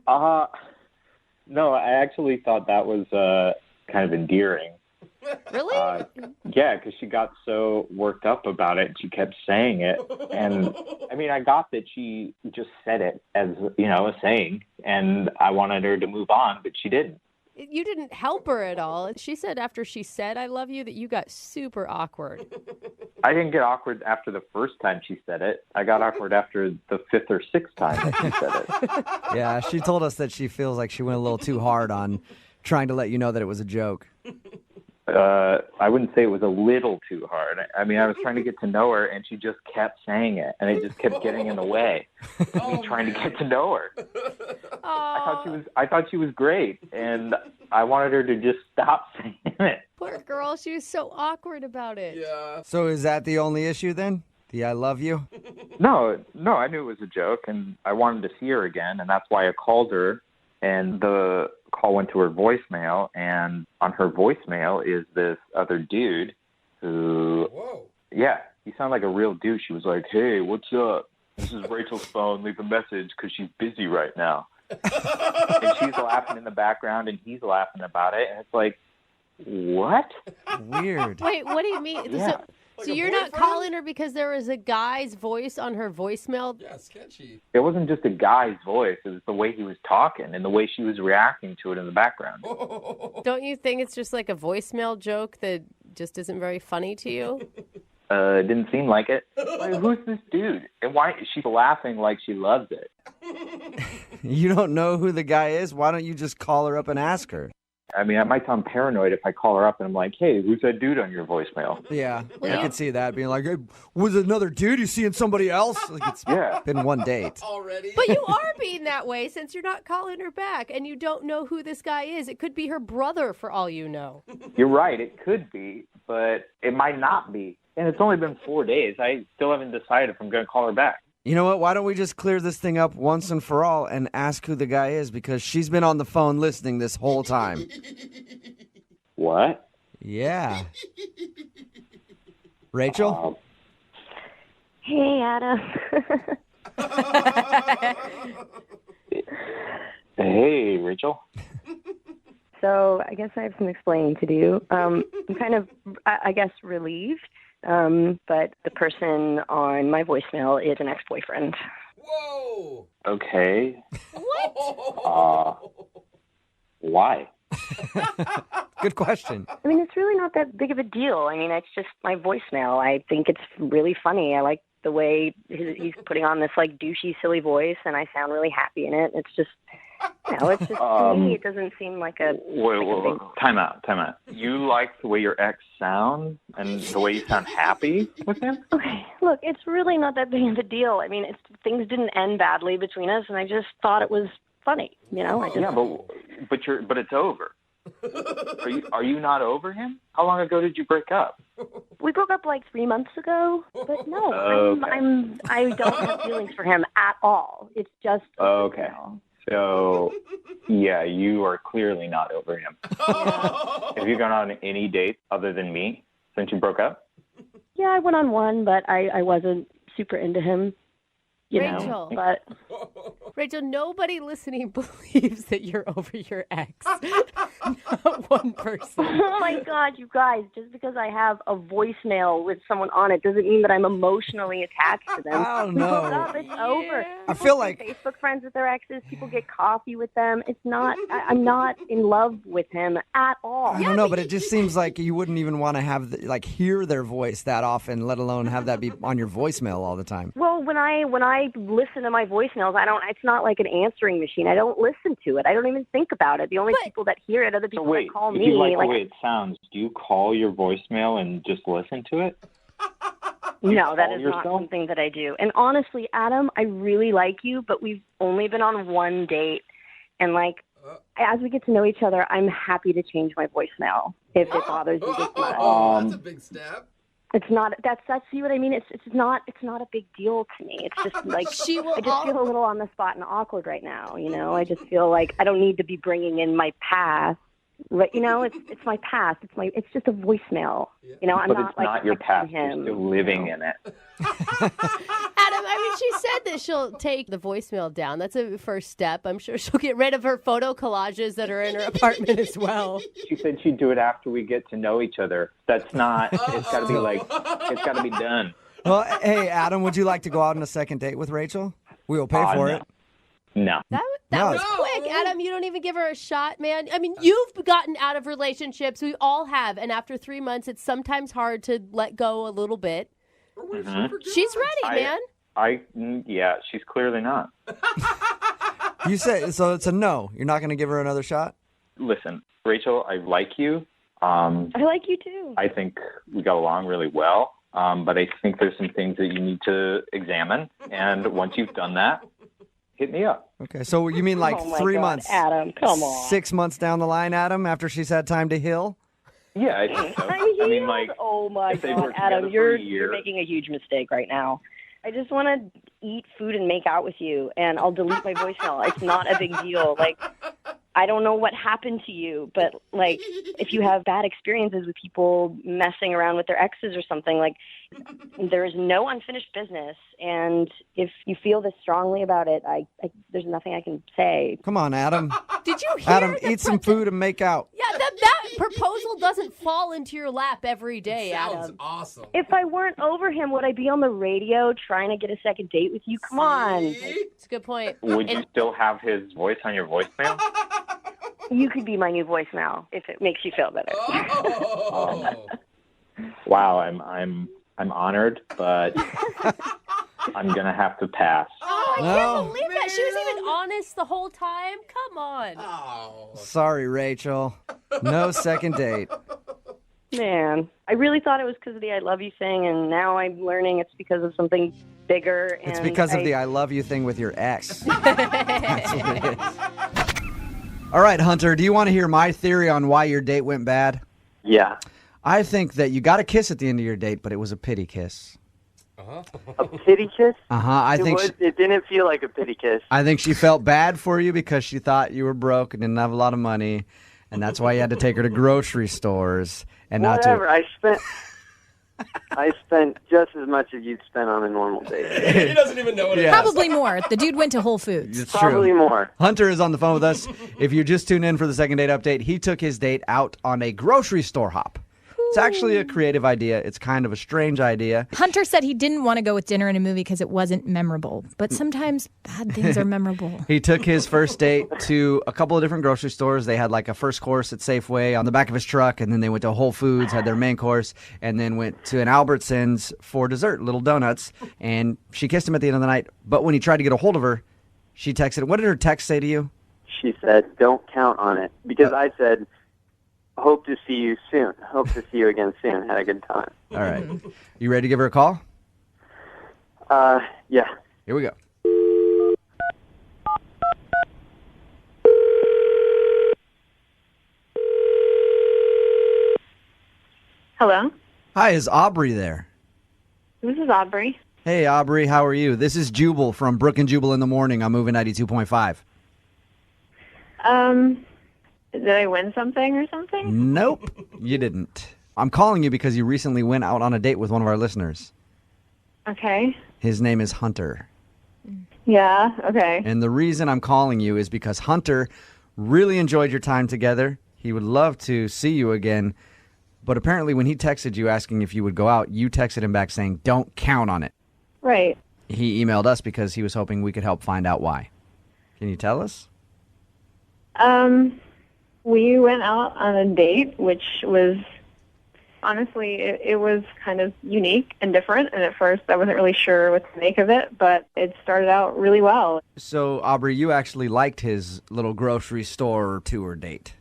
No, I actually thought that was kind of endearing. Really? Yeah, because she got so worked up about it. She kept saying it. And, I mean, I got that she just said it as, a saying. And I wanted her to move on, but she didn't. You didn't help her at all. She said after she said I love you that you got super awkward. I didn't get awkward after the first time she said it. I got awkward after the fifth or sixth time that she said it. Yeah, she told us that she feels like she went a little too hard on trying to let you know that it was a joke. I wouldn't say it was a little too hard. I mean, I was trying to get to know her, and she just kept saying it, and it just kept getting in the way of me trying to get to know her. I thought she was great, and I wanted her to just stop saying it. Poor girl, she was so awkward about it. Yeah. So is that the only issue then? The I love you? No, I knew it was a joke, and I wanted to see her again, and that's why I called her, and the call went to her voicemail, and on her voicemail is this other dude who, yeah, he sounded like a real douche. He was like, hey, what's up? This is Rachel's phone. Leave a message because she's busy right now. And she's laughing in the background, and he's laughing about it, and it's like, what? Weird. Wait, what do you mean? Yeah. So you're not calling her because there was a guy's voice on her voicemail? Yeah, sketchy. It wasn't just a guy's voice. It was the way he was talking and the way she was reacting to it in the background. Don't you think it's just like a voicemail joke that just isn't very funny to you? It didn't seem like it. Like, who's this dude? And why is she laughing like she loves it? You don't know who the guy is? Why don't you just call her up and ask her? I mean, I might sound paranoid if I call her up and I'm like, hey, who's that dude on your voicemail? Yeah, I could see that being like, hey, was it another dude? You seeing somebody else? Like it's been one date. Already? But you are being that way since you're not calling her back and you don't know who this guy is. It could be her brother for all you know. You're right. It could be, but it might not be. And it's only been 4 days. I still haven't decided if I'm going to call her back. You know what? Why don't we just clear this thing up once and for all and ask who the guy is? Because she's been on the phone listening this whole time. What? Yeah. Rachel? Hey, Adam. Hey, Rachel. So I guess I have some explaining to do. I'm kind of, I guess, relieved. But the person on my voicemail is an ex-boyfriend. Whoa! Okay. What? Why? Good question. I mean, it's really not that big of a deal. I mean, it's just my voicemail. I think it's really funny. I like the way he's putting on this, like, douchey, silly voice, and I sound really happy in it. It's just, it's just, to me, it doesn't seem like a... Wait. Time out. You like the way your ex sounds and the way you sound happy with him? Okay, look, it's really not that big of a deal. I mean, things didn't end badly between us, and I just thought it was funny, Yeah, but it's over. Are you not over him? How long ago did you break up? We broke up like 3 months ago, but no, Okay. I don't have feelings for him at all. It's just Okay. So, yeah, you are clearly not over him. Have you gone on any dates other than me since you broke up? Yeah, I went on one, but I wasn't super into him. Rachel. But Rachel, nobody listening believes that you're over your ex. Not one person. oh my God, you guys! Just because I have a voicemail with someone on it doesn't mean that I'm emotionally attached to them. I don't We broke know. up, it's over. I feel like Facebook friends with their exes. People get coffee with them. It's not. I'm not in love with him at all. I don't know, but it just seems like you wouldn't even want to have hear their voice that often, let alone have that be on your voicemail all the time. Well, when I listen to my voicemails, it's not like an answering machine. I don't listen to it. I don't even think about it. The only people that hear it are the people that call if me. you like the way it sounds, do you call your voicemail and just listen to it? No, that call is yourself? not something that I do. And honestly, Adam, I really like you, but we've only been on one date. And as we get to know each other, I'm happy to change my voicemail if it bothers you this much. That's a big step. It's not. That's see what I mean. It's not a big deal to me. It's just like I just feel a little on the spot and awkward right now. I just feel like I don't need to be bringing in my past But, it's my past. It's just a voicemail. I'm But not it's not your texting past. him. You're still living in it. Adam, she said that she'll take the voicemail down. That's a first step. I'm sure she'll get rid of her photo collages that are in her apartment as well. She said she'd do it after we get to know each other. That's not, it's got to be done. Well, hey, Adam, would you like to go out on a second date with Rachel? We will pay for No. it. No. That was quick, Adam. You don't even give her a shot, man. I mean, you've gotten out of relationships. We all have. And after 3 months, it's sometimes hard to let go a little bit. Mhm. She's ready, man. Yeah, she's clearly not. You said, so it's a no. You're not going to give her another shot? Listen, Rachel, I like you. I like you too. I think we got along really well. But I think there's some things that you need to examine. And once you've done that, hit me up. Okay, so you mean like Oh my 3 God, months? Adam, come on. 6 months down the line, Adam, after she's had time to heal? Yeah, I think so. I mean, like, oh my if they've God, worked Adam, together for a you're year- making a huge mistake right now. I just want to eat food and make out with you, and I'll delete my voicemail. It's not a big deal. Like, I don't know what happened to you, but like, if you have bad experiences with people messing around with their exes or something, like, there is no unfinished business. And if you feel this strongly about it, there's nothing I can say. Come on, Adam. Did you hear Adam, eat some food and make out. Yeah, that proposal doesn't fall into your lap every day, Adam. Awesome. If I weren't over him, would I be on the radio trying to get a second date with you? Come on. It's a good point. Would you still have his voice on your voicemail? You could be my new voicemail if it makes you feel better. Wow, I'm honored, but I'm gonna have to pass. Oh, I No. can't believe that. She was even honest the whole time. Come on. Sorry, Rachel. No second date. Man, I really thought it was because of the I love you thing, and now I'm learning it's because of something bigger. And It's because of the I love you thing with your ex. That's what it is. All right, Hunter, do you want to hear my theory on why your date went bad? Yeah. I think that you got a kiss at the end of your date, but it was a pity kiss. A pity kiss? I think It didn't feel like a pity kiss. I think she felt bad for you because she thought you were broke and didn't have a lot of money, and that's why you had to take her to grocery stores and Whatever. not to. I spent just as much as you'd spend on a normal date. He doesn't even know what it is. Probably more. The dude went to Whole Foods. It's Probably true. more. Hunter is on the phone with us. If you just tuned in for the second date update, he took his date out on a grocery store hop. It's actually a creative idea. It's kind of a strange idea. Hunter said he didn't want to go with dinner and a movie because it wasn't memorable. But sometimes bad things are memorable. He took his first date to a couple of different grocery stores. They had like a first course at Safeway on the back of his truck, and then they went to Whole Foods, had their main course, and then went to an Albertsons for dessert, little donuts. And she kissed him at the end of the night. But when he tried to get a hold of her, she texted. What did her text say to you? She said, "Don't count on it," because I said, "Hope to see you soon. Hope to see you again soon. Had a good time." All right. You ready to give her a call? Yeah. Here we go. Hello, Hi, is Aubrey there? this is Aubrey. Hey, Aubrey, how are you? This is Jubal from Brooke and Jubal in the Morning on Moving 92.5. Did I win something or something? Nope, you didn't. I'm calling you because you recently went out on a date with one of our listeners. Okay. His name is Hunter. Yeah, okay. And the reason I'm calling you is because Hunter really enjoyed your time together. He would love to see you again. But apparently when he texted you asking if you would go out, you texted him back saying, "Don't count on it." Right. He emailed us because he was hoping we could help find out why. Can you tell us? We went out on a date, which was, honestly, it was kind of unique and different. And at first I wasn't really sure what to make of it, but it started out really well. So, Aubrey, you actually liked his little grocery store tour date.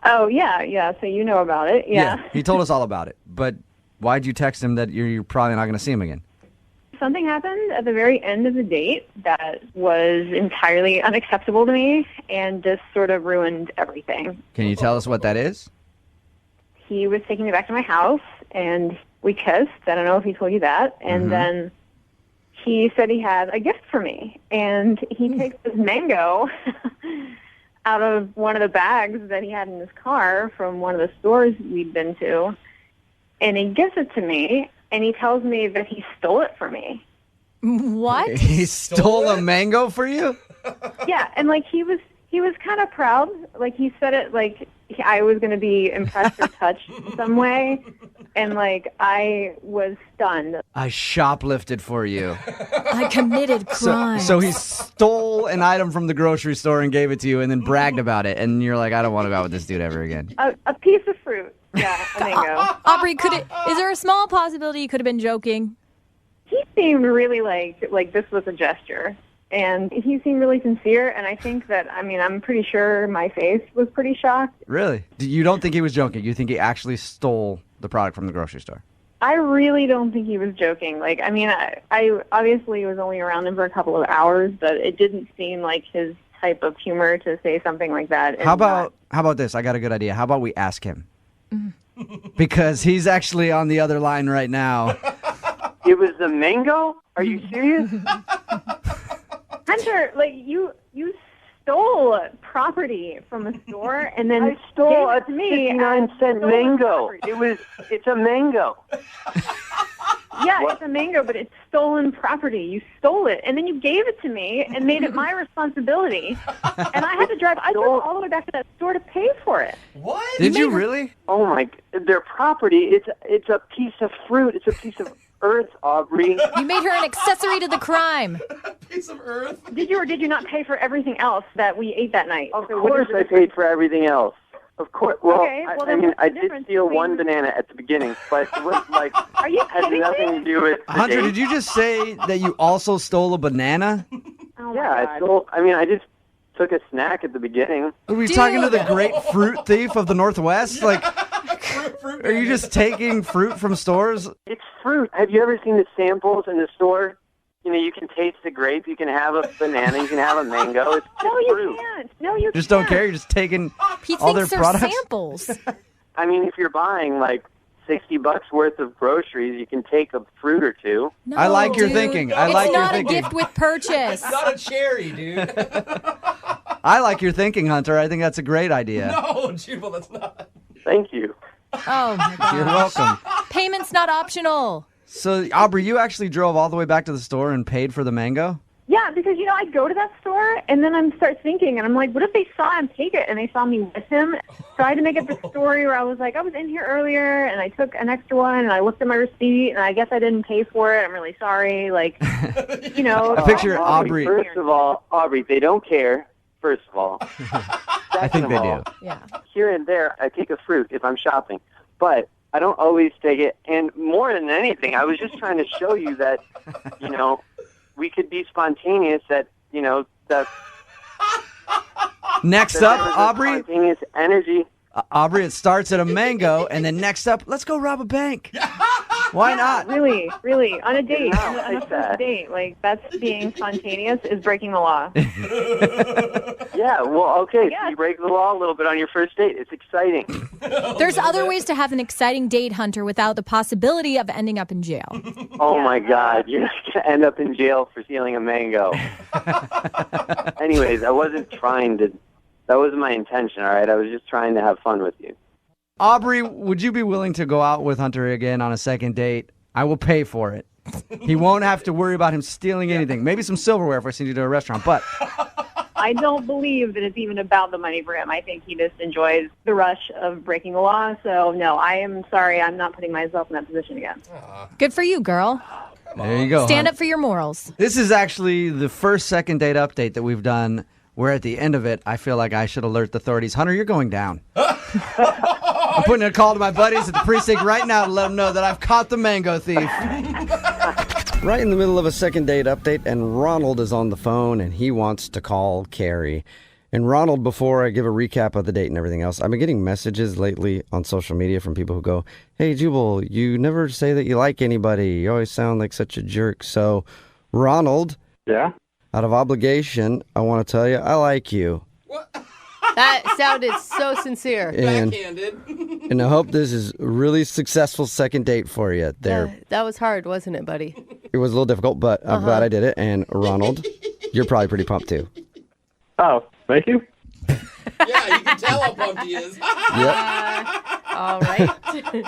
Oh, yeah. So you know about it. Yeah. He told us all about it. But why'd you text him that you're probably not going to see him again? Something happened at the very end of the date that was entirely unacceptable to me and just sort of ruined everything. Can you tell us what that is? He was taking me back to my house, and we kissed. I don't know if he told you that. And then he said he had a gift for me, and he takes this mango out of one of the bags that he had in his car from one of the stores we'd been to, and he gives it to me, and he tells me that he stole it from me. What? He stole a mango for you? Yeah, and like he was kind of proud. Like he said it like I was going to be impressed or touched in some way, and like I was stunned. I shoplifted for you. I committed crime. So he stole an item from the grocery store and gave it to you and then bragged about it. And you're like, I don't want to go out with this dude ever again. A piece of fruit. Yeah, a mango. Aubrey, is there a small possibility you could have been joking? He seemed really like this was a gesture. And he seemed really sincere, and I think that, I'm pretty sure my face was pretty shocked. Really? You don't think he was joking? You think he actually stole the product from the grocery store? I really don't think he was joking. I obviously was only around him for a couple of hours, but it didn't seem like his type of humor to say something like that. How about this? I got a good idea. How about we ask him? Because he's actually on the other line right now. It was the mango? Are you serious? Hunter, you stole property from a store and then I stole gave a it to me. 59-cent mango. It's a mango. Yeah, it's a mango, but it's stolen property. You stole it, and then you gave it to me and made it my responsibility. And I had to drive. I drove all the way back to that store to pay for it. What? Did you really? Oh my! Their property. It's a piece of fruit. It's a piece of earth, Aubrey. You made her an accessory to the crime. Piece of earth. Did you or did you not pay for everything else that we ate that night? Of course, I paid for everything else. Of course. Well, Okay, well, then what's I the did difference steal between- one banana at the beginning, but it was like Are you had kidding nothing me? to do with the Hunter, date. did you just say that you also stole a banana? Oh my Yeah, God. I stole. I just took a snack at the beginning. Are we talking to the great fruit thief of the Northwest? Like, are you just taking fruit from stores? It's fruit. Have you ever seen the samples in the store? You can taste the grape. You can have a banana. You can have a mango. It's No, fruit. you can't. No, you Just can't. don't care. You're just taking He all their thinks they're products. samples. If you're buying like $60 worth of groceries, you can take a fruit or two. No, I like your dude. thinking. I It's like your not a thinking. gift with purchase. It's not a cherry, dude. I like your thinking, Hunter. I think that's a great idea. No, Jubal, that's not. Thank you. Oh my God. You're welcome. Payment's not optional. So, Aubrey, you actually drove all the way back to the store and paid for the mango? Yeah, because I go to that store and then I start thinking, and I'm like, what if they saw him take it and they saw me with him? So I had to make up the story where I was like, I was in here earlier and I took an extra one and I looked at my receipt and I guess I didn't pay for it. I'm really sorry. I picture Aubrey. First of all, Aubrey, they don't care. First of all, I think they do. Yeah. Here and there, I take a fruit if I'm shopping, but I don't always take it. And more than anything, I was just trying to show you that, we could be spontaneous. That that. Next that up, there was a Aubrey. Spontaneous energy. Aubrey, it starts at a mango, and then next up, let's go rob a bank. Why not? Really, on a date, No, on a like first that. date, that's being spontaneous is breaking the law. Yeah, well, okay, Yeah. so you break the law a little bit on your first date. It's exciting. There's other ways to have an exciting date, Hunter, without the possibility of ending up in jail. Oh my God, you're going to end up in jail for stealing a mango. Anyways, I wasn't trying to. That wasn't my intention, all right? I was just trying to have fun with you. Aubrey, would you be willing to go out with Hunter again on a second date? I will pay for it. He won't have to worry about him stealing anything. Maybe some silverware if I send you to a restaurant, but I don't believe that it's even about the money for him. I think he just enjoys the rush of breaking the law. So, no, I am sorry. I'm not putting myself in that position again. Good for you, girl. there you go. Stand Hun. up for your morals. This is actually the first second date update that we've done where at the end of it, I feel like I should alert the authorities. Hunter, you're going down. I'm putting a call to my buddies at the precinct right now to let them know that I've caught the mango thief. Right in the middle of a second date update, and Ronald is on the phone, and he wants to call Carrie. And Ronald, before I give a recap of the date and everything else, I've been getting messages lately on social media from people who go, "Hey, Jubal, you never say that you like anybody. You always sound like such a jerk." So, Ronald, Yeah? out of obligation, I want to tell you I like you. That sounded so sincere. And, Backhanded. and I hope this is a really successful second date for you. That was hard, wasn't it, buddy? It was a little difficult, but I'm glad I did it. And Ronald, you're probably pretty pumped too. Oh, thank you. Yeah, you can tell how pumped he is. All right.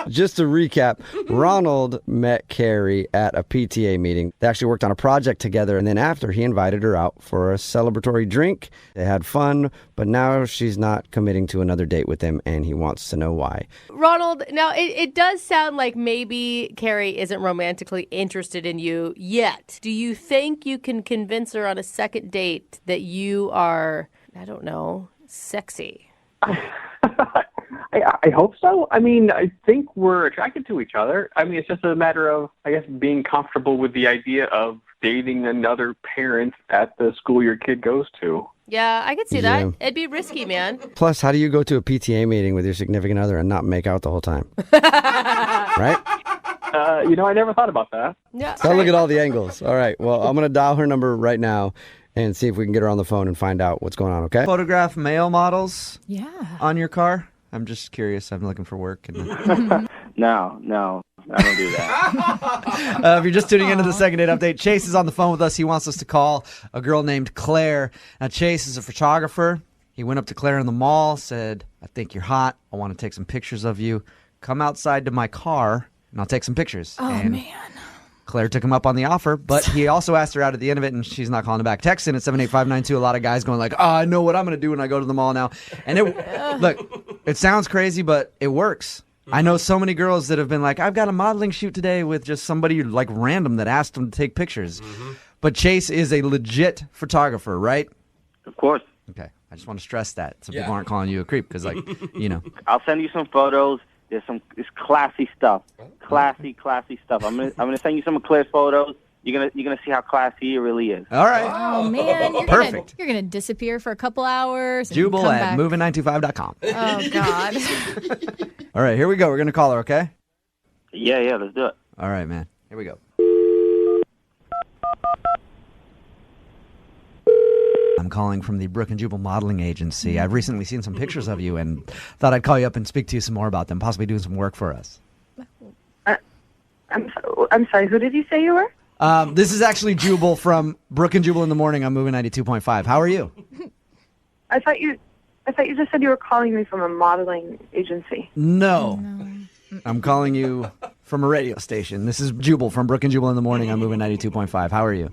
Just to recap, Ronald met Carrie at a PTA meeting. They actually worked on a project together, and then after, he invited her out for a celebratory drink. They had fun, but now she's not committing to another date with him, and he wants to know why. Ronald, now it does sound like maybe Carrie isn't romantically interested in you yet. Do you think you can convince her on a second date that you are, I don't know, sexy? I hope so. I mean, I think we're attracted to each other. I mean, it's just a matter of, I guess, being comfortable with the idea of dating another parent at the school your kid goes to. Yeah, I could see that. It'd be risky, man. Plus, how do you go to a PTA meeting with your significant other and not make out the whole time? Right? I never thought about that. Yeah. So look at all the angles. All right. Well, I'm going to dial her number right now and see if we can get her on the phone and find out what's going on, okay? Photograph male models on your car? I'm just curious. I'm looking for work. No, I don't do that. If you're just tuning into the second date update, Chase is on the phone with us. He wants us to call a girl named Claire. Now, Chase is a photographer. He went up to Claire in the mall, said, I think you're hot. I want to take some pictures of you. Come outside to my car, and I'll take some pictures. Oh, and man. Claire took him up on the offer, but he also asked her out at the end of it, and she's not calling him back. Texting at 78592, a lot of guys going like, I know what I'm going to do when I go to the mall now. And look, it sounds crazy, but it works. I know so many girls that have been like, I've got a modeling shoot today with just somebody like random that asked them to take pictures. But Chase is a legit photographer, right? Of course. Okay. I just want to stress that so people aren't calling you a creep because, like, I'll send you some photos. It's classy stuff. Classy stuff. I'm gonna send you some of Claire's photos. You're gonna see how classy it really is. All right. Oh, man. Perfect. You're gonna disappear for a couple hours. And Jubal come at back. moving925.com. Oh, God. All right, here we go. We're going to call her, okay? Yeah, let's do it. All right, man. Here we go. I'm calling from the Brooke and Jubal modeling agency. I've recently seen some pictures of you and thought I'd call you up and speak to you some more about them, possibly doing some work for us. I'm sorry, who did you say you were? This is actually Jubal from Brooke and Jubal in the Morning on Moving 92.5. How are you? I thought you just said you were calling me from a modeling agency. No. I'm calling you from a radio station. This is Jubal from Brooke and Jubal in the Morning on Moving 92.5. How are you?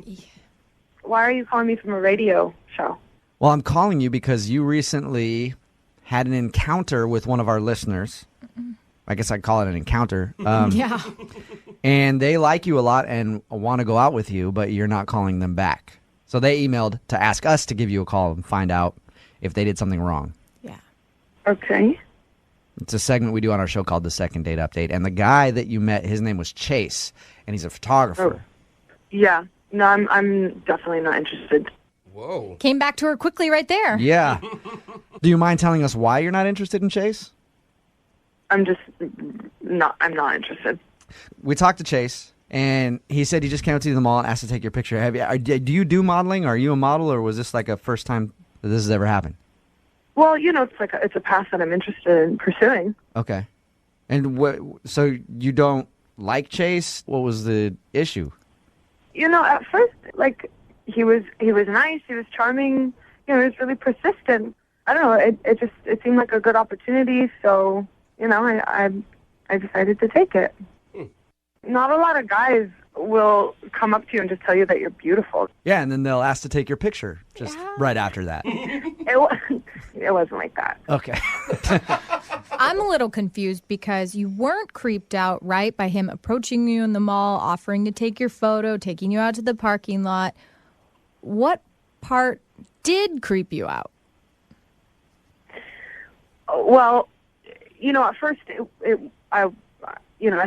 Why are you calling me from a radio show? Well, I'm calling you because you recently had an encounter with one of our listeners. I guess I'd call it an encounter. Yeah. And they like you a lot and want to go out with you, but you're not calling them back. So they emailed to ask us to give you a call and find out if they did something wrong. Yeah. Okay. It's a segment we do on our show called The Second Date Update. And the guy that you met, his name was Chase, and he's a photographer. Yeah. No, I'm definitely not interested. Whoa. Came back to her quickly right there. Yeah. Do you mind telling us why you're not interested in Chase? I'm not interested. We talked to Chase, and he said he just came up to the mall and asked to take your picture. Do you do modeling? Are you a model, or was this like a first time that this has ever happened? Well, it's a path that I'm interested in pursuing. Okay. And so you don't like Chase? What was the issue? At first, he was nice, he was charming, he was really persistent. I don't know, it seemed like a good opportunity, so, I decided to take it. Not a lot of guys will come up to you and just tell you that you're beautiful. Yeah, and then they'll ask to take your picture right after that. It wasn't like that. Okay. I'm a little confused because you weren't creeped out, right, by him approaching you in the mall, offering to take your photo, taking you out to the parking lot. What part did creep you out? Well, at first I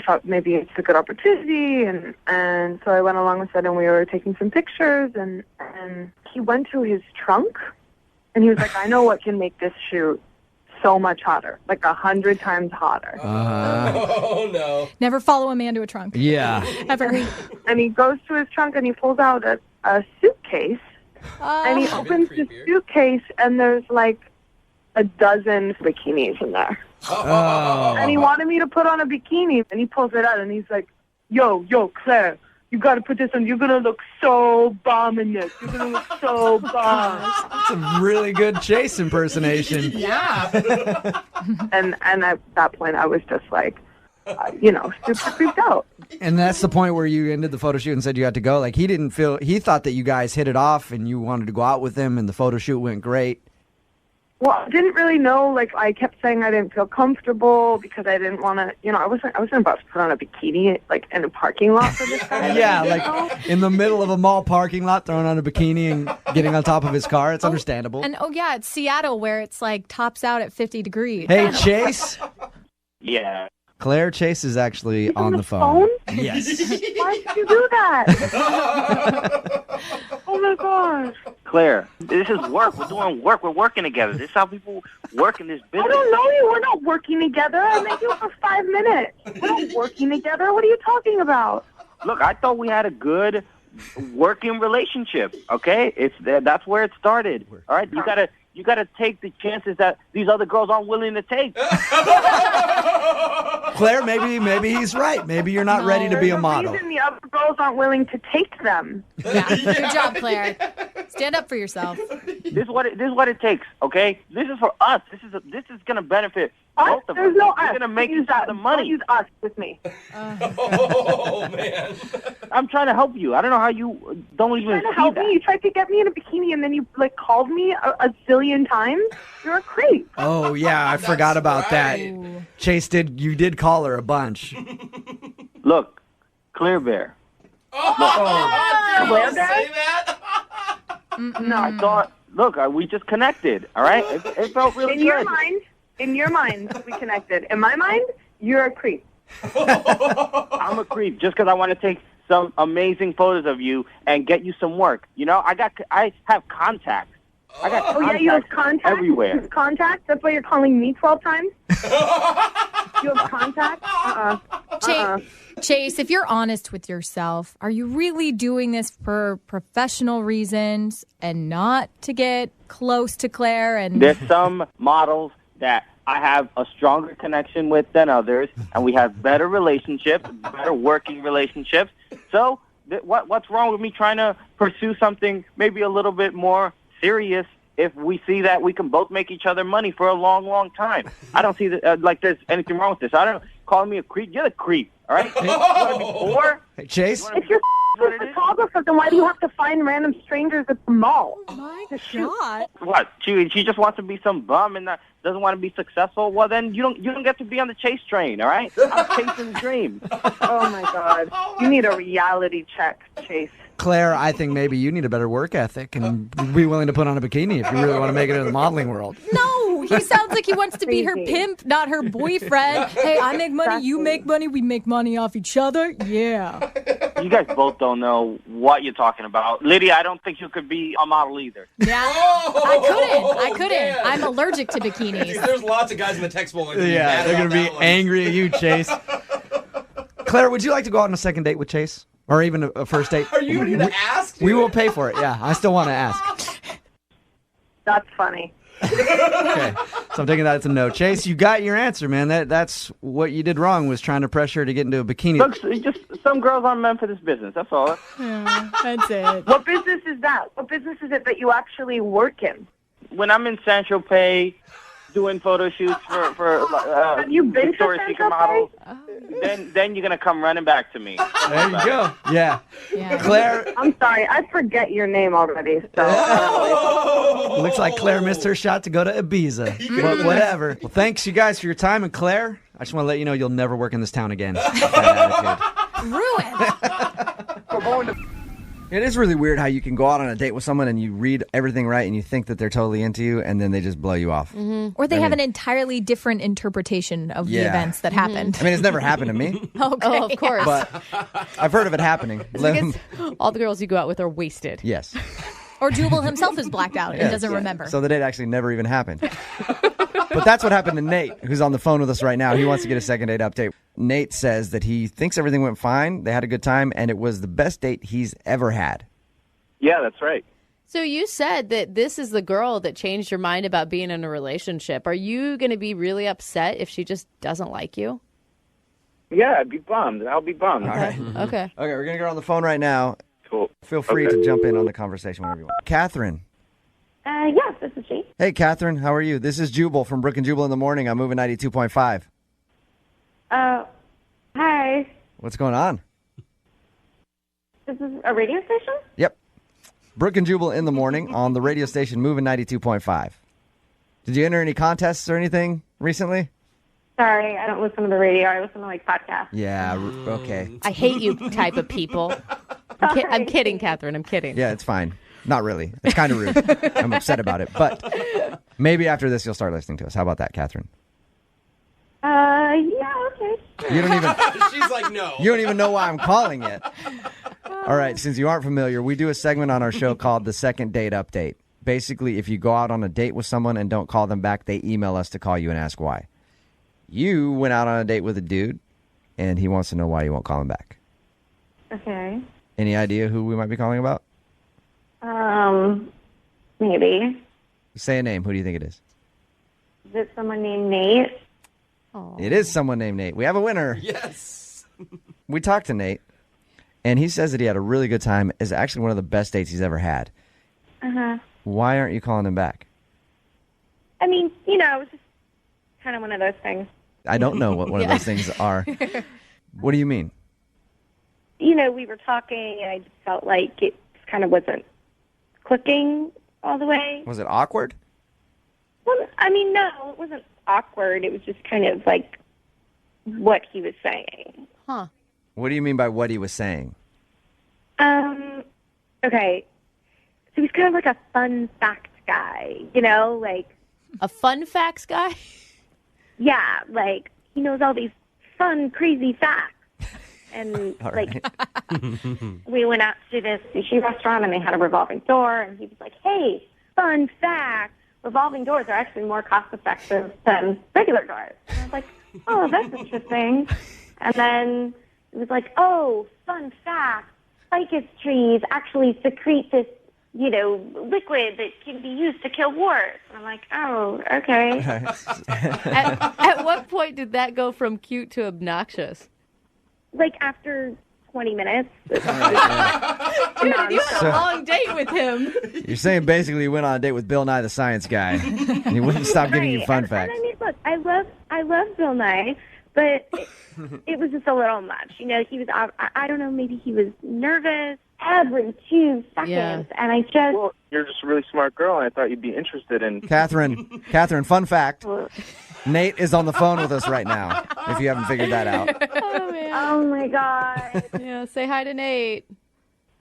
thought maybe it's a good opportunity, and so I went along with it, and we were taking some pictures, and he went to his trunk, and he was like, I know what can make this shoot so much hotter, like 100 times hotter. Oh, no. Never follow a man to a trunk. Yeah. Ever. And he goes to his trunk, and he pulls out a suitcase, and he opens the suitcase, and there's like a dozen bikinis in there. Oh. And he wanted me to put on a bikini, and he pulls it out, and he's like, yo, Claire, you got to put this on. You're going to look so bomb in this. You're going to look so bomb. That's a really good Chase impersonation. Yeah. and at that point, I was just like, super creeped out. And that's the point where you ended the photo shoot and said you had to go. Like, he thought that you guys hit it off and you wanted to go out with him and the photo shoot went great. Well, I didn't really know. Like, I kept saying I didn't feel comfortable because I didn't want to. I wasn't about to put on a bikini like in a parking lot for this guy. Yeah, like in the middle of a mall parking lot, throwing on a bikini and getting on top of his car. It's understandable. And it's Seattle where it's like tops out at 50 degrees. Hey, Chase. Yeah. Claire, Chase is actually on the phone. Yes. Why did you do that? Oh my gosh. Claire, this is work. We're doing work. We're working together. This is how people work in this business. I don't know you. We're not working together. I met you for 5 minutes. We're not working together. What are you talking about? Look, I thought we had a good working relationship. Okay, that's where it started. All right, you gotta take the chances that these other girls aren't willing to take. Claire, maybe he's right. Maybe you're not ready to be a model. There's a reason the other girls aren't willing to take them. Yeah, good job, Claire. Stand up for yourself. This is what it takes. Okay, this is for us. This is gonna benefit both of us. There's no us. We're gonna make the money. Don't use us with me. Oh man! I'm trying to help you. I don't know how you don't even Trying to help see that. me. You tried to get me in a bikini and then you called me a zillion times. You're a creep. Oh yeah, I forgot about that. Chase you did call her a bunch. Look, Clear Bear. Claire Bear? No, I thought. Look, we just connected. All right, it felt really good. In your mind, we connected. In my mind, you're a creep. I'm a creep just because I want to take some amazing photos of you and get you some work. I have contacts. I got contacts you have contacts everywhere. You have contacts? That's why you're calling me 12 times? You have contacts? Chase, if you're honest with yourself, are you really doing this for professional reasons and not to get close to Claire? And There's some models that I have a stronger connection with than others, and we have better relationships, better working relationships. So what's wrong with me trying to pursue something maybe a little bit more serious if we see that we can both make each other money for a long, long time? I don't see that like there's anything wrong with this. I don't calling me a creep. You're the creep, all right? You want to be poor? Hey, Chase? If you're a photographer, then why do you have to find random strangers at the mall? Oh my God. What? She just wants to be some bum and doesn't want to be successful? Well, then you don't get to be on the chase train, all right? I'm chasing the dream. Oh my God. You need a reality check, Chase. Claire, I think maybe you need a better work ethic and be willing to put on a bikini if you really want to make it in the modeling world. No, he sounds like he wants to be her pimp, not her boyfriend. Hey, I make money, you make money, we make money off each other. Yeah. You guys both don't know what you're talking about. Lydia, I don't think you could be a model either. Yeah. I couldn't. man. I'm allergic to bikinis. There's lots of guys in the text bowl. Yeah, they're going to be angry at you, Chase. Claire, would you like to go out on a second date with Chase? Or even a first date? Are you going to ask? We will pay for it, yeah. I still want to ask. That's funny. Okay, so I'm taking that as a no. Chase, you got your answer, man. That's what you did wrong, was trying to pressure her to get into a bikini. Look, just some girls aren't meant for this business. That's all. Yeah, that's it. What business is that? What business is it that you actually work in? When I'm in San Tropez doing photo shoots for Have you been Victoria's to Secret models, then you're gonna come running back to me. There you go. Yeah. Claire. I'm sorry, I forget your name already. So Looks like Claire missed her shot to go to Ibiza. But whatever. Well, thanks, you guys, for your time. And Claire, I just want to let you know you'll never work in this town again. Ruined. It is really weird how you can go out on a date with someone and you read everything right and you think that they're totally into you and then they just blow you off. Mm-hmm. Or they have an entirely different interpretation of the events that happened. I mean, it's never happened to me. Okay. Oh, of course. But I've heard of it happening. Because all the girls you go out with are wasted. Yes. Or Jubal himself is blacked out and doesn't remember. So the date actually never even happened. But that's what happened to Nate, who's on the phone with us right now. He wants to get a second date update. Nate says that he thinks everything went fine. They had a good time, and it was the best date he's ever had. Yeah, that's right. So you said that this is the girl that changed your mind about being in a relationship. Are you going to be really upset if she just doesn't like you? Yeah, I'd be bummed. I'll be bummed. All right. Okay. Okay, we're going to go on the phone right now. Cool. Feel free Okay. to jump in on the conversation whenever you want. Catherine. Yes, this is she. Hey, Catherine. How are you? This is Jubal from Brooke and Jubal in the Morning. I'm moving 92.5. Hi. What's going on? This is a radio station? Yep. Brooke and Jubal in the Morning on the radio station moving 92.5. Did you enter any contests or anything recently? Sorry, I don't listen to the radio. I listen to, podcasts. Yeah, okay. I hate you type of people. I'm kidding, Catherine. I'm kidding. Yeah, it's fine. Not really. It's kind of rude. I'm upset about it. But maybe after this, you'll start listening to us. How about that, Catherine? Yeah, okay. You don't even... She's like, no. You don't even know why I'm calling it. All right, since you aren't familiar, we do a segment on our show called the Second Date Update. Basically, if you go out on a date with someone and don't call them back, they email us to call you and ask why. You went out on a date with a dude, and he wants to know why you won't call him back. Okay. Any idea who we might be calling about? Maybe. Say a name. Who do you think it is? Is it someone named Nate? It is someone named Nate. We have a winner. Yes. We talked to Nate, and he says that he had a really good time. It's actually one of the best dates he's ever had. Uh-huh. Why aren't you calling him back? I mean, it was just kind of one of those things. I don't know what one of those things are. What do you mean? We were talking, and I just felt like it kind of wasn't clicking all the way. Was it awkward? Well, I mean, no, it wasn't awkward. It was just kind of like what he was saying. Huh. What do you mean by what he was saying? Okay. So he's kind of like a fun fact guy, A fun facts guy? Yeah, he knows all these fun, crazy facts. And, All right. we went out to this sushi restaurant, and they had a revolving door, and he was like, hey, fun fact, revolving doors are actually more cost-effective than regular doors. And I was like, oh, that's interesting. And then it was like, oh, fun fact, ficus trees actually secrete this, liquid that can be used to kill wars. And I'm like, oh, okay. At what point did that go from cute to obnoxious? After 20 minutes. Dude, you had a long date with him. You're saying basically you went on a date with Bill Nye the Science Guy, and he wouldn't stop giving you fun facts. And I mean, look, I love Bill Nye, but it was just a little much. He was, I don't know, maybe he was nervous every 2 seconds, Yeah. and I just... Well, you're just a really smart girl, and I thought you'd be interested in... Catherine, fun fact. Nate is on the phone with us right now, if you haven't figured that out. Oh, man. Oh, my God. Yeah, say hi to Nate.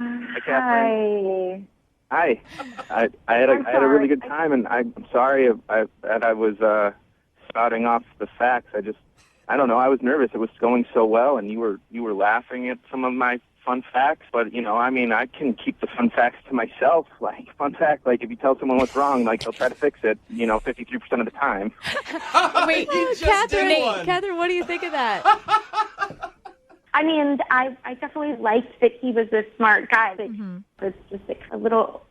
Hi, Catherine. Hi. I had a really good time, and I'm sorry that I was spouting off the facts. I don't know. I was nervous. It was going so well, and you were laughing at some of my fun facts. But I can keep the fun facts to myself. Fun fact, if you tell someone what's wrong, they'll try to fix it. 53% of the time. Wait, Catherine, what do you think of that? I mean, I definitely liked that he was a smart guy, but it's just a little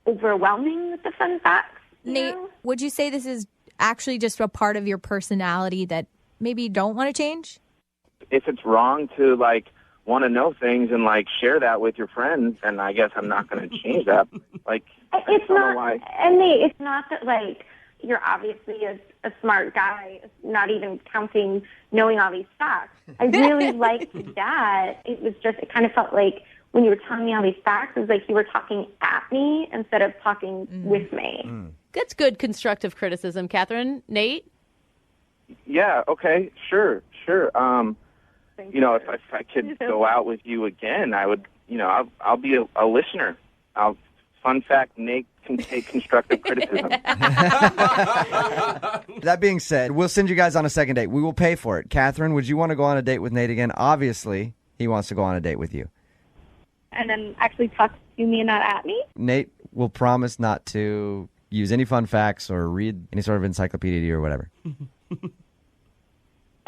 overwhelming with the fun facts. Nate, would you say this is actually just a part of your personality that maybe you don't want to change? If it's wrong to want to know things and share that with your friends, and I guess I'm not going to change that. It's not, why. and Nate, it's not that you're obviously a smart guy, not even counting knowing all these facts. I really liked that. It kind of felt like when you were telling me all these facts, it was like you were talking at me instead of talking with me. That's good constructive criticism, Catherine. Nate? Yeah, okay, sure. If I could go out with you again, I would, I'll be a listener. Fun fact, Nate can take constructive criticism. That being said, we'll send you guys on a second date. We will pay for it. Catherine, would you want to go on a date with Nate again? Obviously, he wants to go on a date with you. And then actually talk to me and not at me? Nate will promise not to use any fun facts or read any sort of encyclopedia or whatever.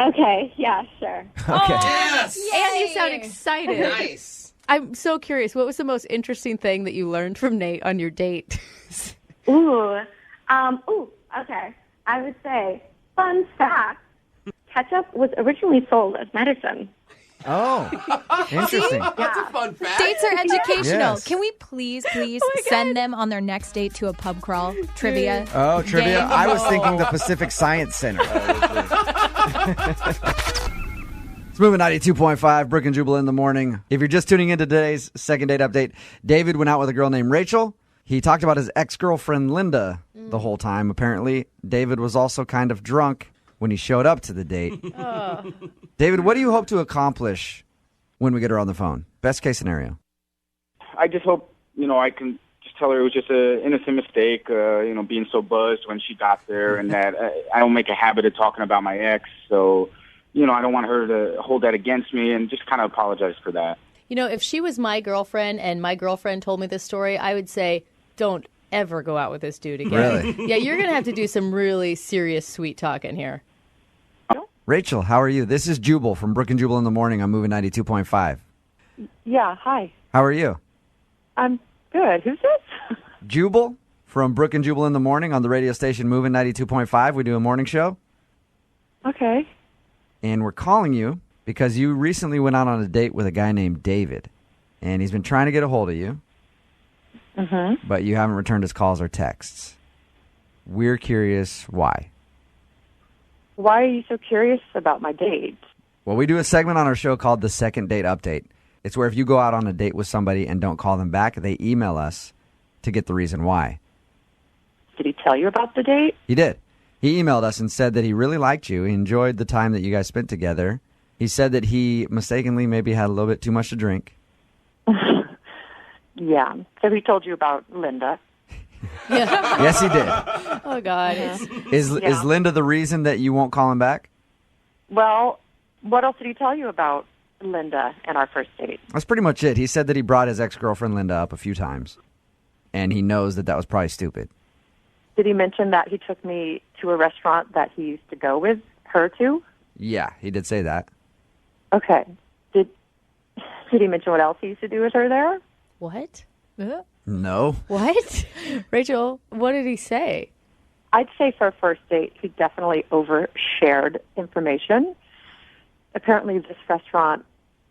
Okay, yeah, sure. Okay. Yes. And you sound excited. Nice. I'm so curious. What was the most interesting thing that you learned from Nate on your date? Okay. I would say, fun fact, ketchup was originally sold as medicine. Oh, interesting. That's a fun fact. Dates are educational. Yes. Can we please send them on their next date to a pub crawl? Trivia. Oh, trivia. game? I was thinking the Pacific Science Center. It's moving 92.5, Brooke and Jubal in the morning. If you're just tuning into today's second date update, David went out with a girl named Rachel. He talked about his ex-girlfriend, Linda, the whole time. Apparently, David was also kind of drunk when he showed up to the date. David, what do you hope to accomplish when we get her on the phone? Best case scenario. I just hope, I can just tell her it was just an innocent mistake, being so buzzed when she got there, and that I don't make a habit of talking about my ex. So, I don't want her to hold that against me, and just kind of apologize for that. If she was my girlfriend and my girlfriend told me this story, I would say, don't ever go out with this dude again. Really? Yeah, you're going to have to do some really serious sweet talking here. Rachel, how are you? This is Jubal from Brooke and Jubal in the morning. I'm moving 92.5. Yeah, hi. How are you? I'm good. Who's this? Jubal from Brooke and Jubal in the morning on the radio station Moving 92.5. We do a morning show. Okay. And we're calling you because you recently went out on a date with a guy named David. And he's been trying to get a hold of you. Mm-hmm. But you haven't returned his calls or texts. We're curious why. Why are you so curious about my date? Well, we do a segment on our show called the Second Date Update. It's where if you go out on a date with somebody and don't call them back, they email us to get the reason why. Did he tell you about the date? He did. He emailed us and said that he really liked you. He enjoyed the time that you guys spent together. He said that he mistakenly maybe had a little bit too much to drink. Yeah. So he told you about Linda. Yes, he did. Oh, God. Is Linda the reason that you won't call him back? Well, what else did he tell you about Linda and our first date? That's pretty much it. He said that he brought his ex-girlfriend Linda up a few times, and he knows that was probably stupid. Did he mention that he took me to a restaurant that he used to go with her to? Yeah, he did say that. Okay. Did he mention what else he used to do with her there? What? No. What? Rachel, what did he say? I'd say for a first date, he definitely overshared information. Apparently, this restaurant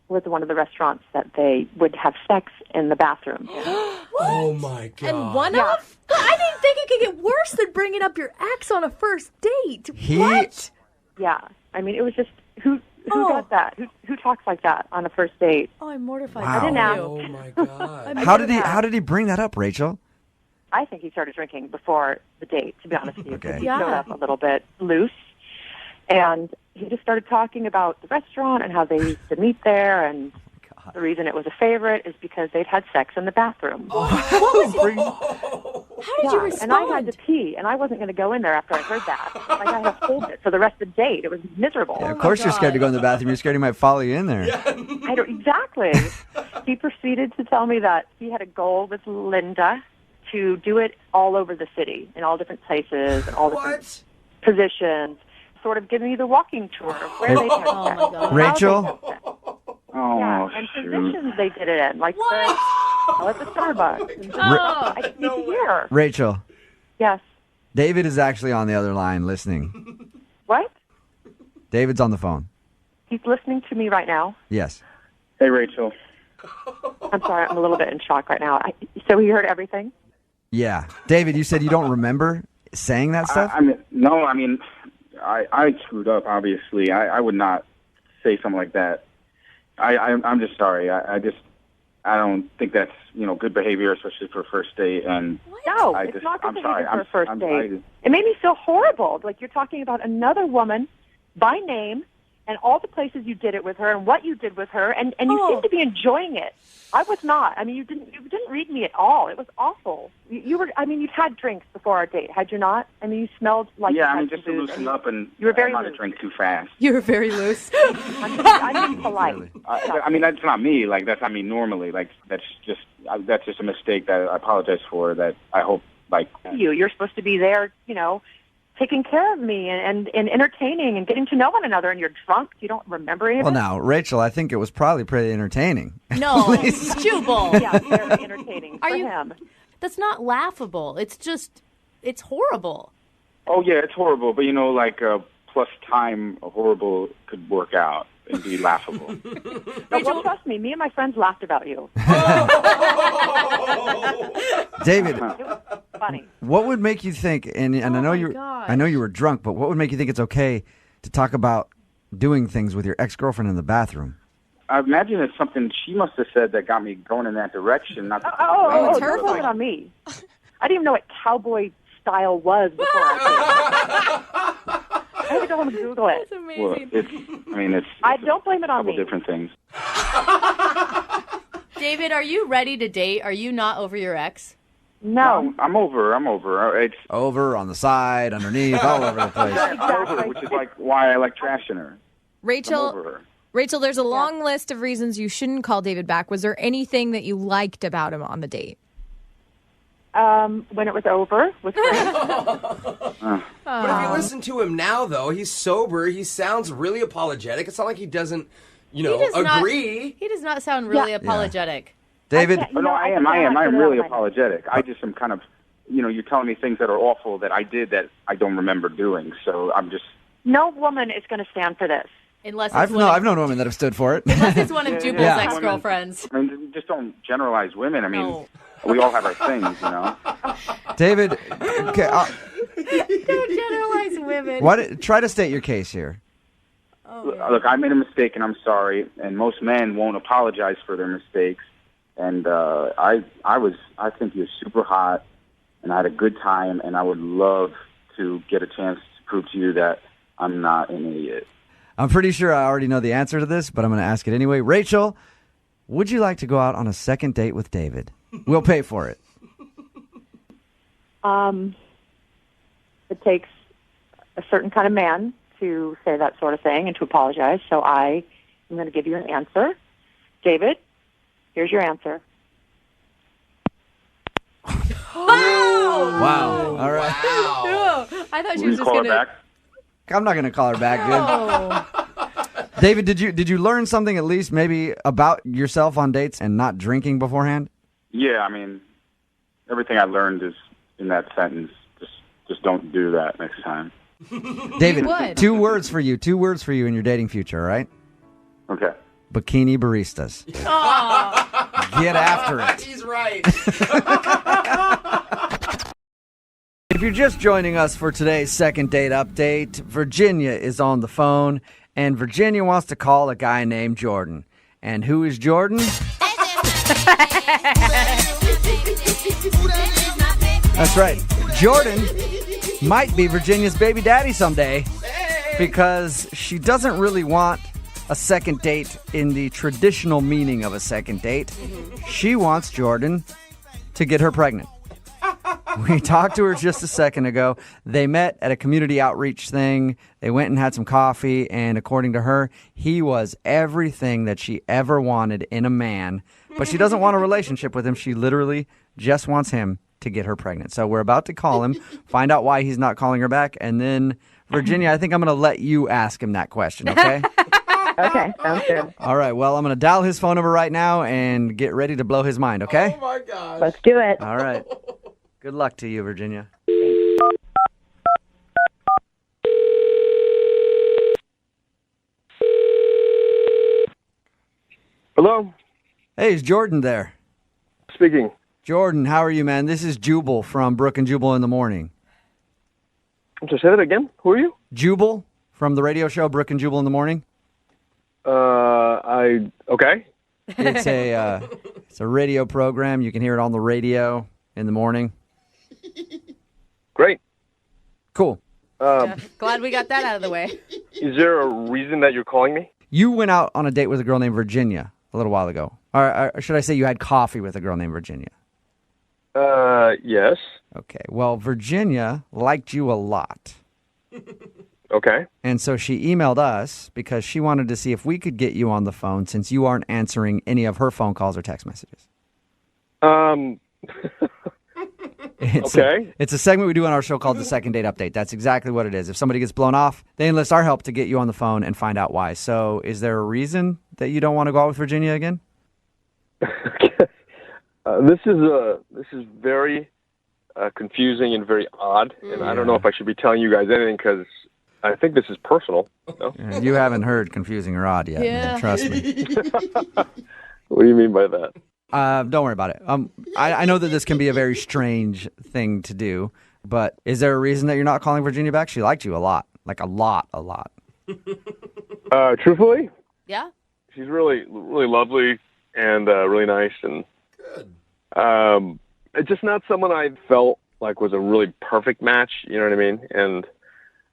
was one of the restaurants that they would have sex in the bathroom. Oh, my God. And one off? I didn't think it could get worse than bringing up your ex on a first date. What? Yeah. I mean, it was just, who does that? Who talks like that on a first date? Oh, I'm mortified. Wow. I didn't ask. Oh, my God. How did he bring that up, Rachel? I think he started drinking before the date, to be honest with you. Okay. He showed up a little bit loose. And he just started talking about the restaurant and how they used to meet there. And the reason it was a favorite is because they'd had sex in the bathroom. What was it? How did you respond? And I had to pee, and I wasn't going to go in there after I heard that. Like, I had to hold it for the rest of the date. It was miserable. Yeah, of course you're scared to go in the bathroom. You're scared he might follow you in there. I don't, exactly. He proceeded to tell me that he had a goal with Linda to do it all over the city, in all different places, and all different positions, sort of giving me the walking tour of where they had sex. Oh, my God. Rachel? Oh, Yeah, and positions they did it in, like at the Starbucks. I just need to hear. Rachel, Yes. David is actually on the other line listening. What? David's on the phone. He's listening to me right now. Yes. Hey, Rachel. I'm sorry, I'm a little bit in shock right now. So he heard everything? Yeah. David, you said you don't remember saying that stuff? I screwed up, obviously. I would not say something like that. I'm just sorry. I don't think that's, good behavior, especially for a first date. And No, it's not good behavior for a first date. It made me feel horrible. Like you're talking about another woman by name and all the places you did it with her and what you did with her, and you seem to be enjoying it. I was not. I mean, you didn't read me at all. It was awful. You were. I mean, you'd had drinks before our date, had you not? I mean, you smelled like you had just to some booze, loosen up, and you were very I might loose. have drank too fast. You were very loose. I'm being polite. I mean, that's not me. Like that's not me normally. Like that's just a mistake that I apologize for. That I hope You're supposed to be there, taking care of me and entertaining and getting to know one another, and you're drunk. You don't remember any of Well, it? now, Rachel, I think it was probably pretty entertaining. No, Jubal. Yeah, very entertaining for him. That's not laughable. It's horrible. Oh yeah, it's horrible. But plus time horrible could work out and be laughable. No, well, trust me. Me and my friends laughed about you. David, It was funny. what would make you think? And I know you were drunk, but what would make you think it's okay to talk about doing things with your ex-girlfriend in the bathroom? I imagine it's something she must have said that got me going in that direction. Not Don't blame it on me. I didn't even know what cowboy style was before I came. I had to go home and Google it. Well, I don't blame it on a couple me. different things. David, are you ready to date? Are you not over your ex? No. I'm over. It's over, on the side, underneath, all over the place. I'm over, which is like why I like trashing her. Rachel, there's a long list of reasons you shouldn't call David back. Was there anything that you liked about him on the date? When it was over, was great. But if you listen to him now, though, he's sober. He sounds really apologetic. It's not like he doesn't, agree. He does not sound really apologetic. David? I am really apologetic. I just am kind of, you're telling me things that are awful that I did that I don't remember doing. So I'm just... No woman is going to stand for this. Unless it's I've known women that have stood for it. Unless it's one of Jubal's ex-girlfriends. I mean, just don't generalize women. I mean, we all have our things, David, okay, don't generalize women. Try to state your case here. Look, I made a mistake, and I'm sorry. And most men won't apologize for their mistakes. And I think you're super hot, and I had a good time, and I would love to get a chance to prove to you that I'm not an idiot. I'm pretty sure I already know the answer to this, but I'm going to ask it anyway. Rachel, would you like to go out on a second date with David? We'll pay for it. It takes a certain kind of man to say that sort of thing and to apologize. So I am going to give you an answer. David, here's your answer. Wow. All right. Wow. I thought she was just going to... I'm not going to call her back, dude. David, did you learn something at least maybe about yourself on dates and not drinking beforehand? Yeah, I mean, everything I learned is in that sentence. Just don't do that next time. David, two words for you in your dating future, all right? Okay. Bikini baristas. Get after it. He's right. If you're just joining us for today's second date update, Virginia is on the phone, and Virginia wants to call a guy named Jordan. And who is Jordan? That's right. Jordan might be Virginia's baby daddy someday because she doesn't really want a second date in the traditional meaning of a second date. She wants Jordan to get her pregnant. We talked to her just a second ago. They met at a community outreach thing. They went and had some coffee, and according to her, he was everything that she ever wanted in a man. But she doesn't want a relationship with him. She literally just wants him to get her pregnant. So we're about to call him, find out why he's not calling her back, and then, Virginia, I think I'm going to let you ask him that question, okay? Okay, sounds good. All right, well, I'm going to dial his phone number right now and get ready to blow his mind, okay? Oh, my gosh. Let's do it. All right. Good luck to you, Virginia. Hello? Hey, is Jordan there? Speaking. Jordan, how are you, man? This is Jubal from Brooke and Jubal in the Morning. Just say that again. Who are you? Jubal from the radio show Brooke and Jubal in the Morning. Okay. It's a radio program. You can hear it on the radio in the morning. Great. Cool. Glad we got that out of the way. Is there a reason that you're calling me? You went out on a date with a girl named Virginia a little while ago. Or should I say you had coffee with a girl named Virginia? Yes. Okay. Well, Virginia liked you a lot. Okay. And so she emailed us because she wanted to see if we could get you on the phone since you aren't answering any of her phone calls or text messages. It's a segment we do on our show called the Second Date Update. That's exactly what it is. If somebody gets blown off, they enlist our help to get you on the phone and find out why. So is there a reason that you don't want to go out with Virginia again? This is very confusing and very odd, and I don't know if I should be telling you guys anything because I think this is personal. No? Yeah, you haven't heard confusing or odd yet. Man, trust me. What do you mean by that? Don't worry about it. I know that this can be a very strange thing to do, but is there a reason that you're not calling Virginia back? She liked you a lot. Like a lot. Truthfully, Yeah? she's really, really lovely and really nice, and it's just not someone I felt like was a really perfect match. You know what I mean? And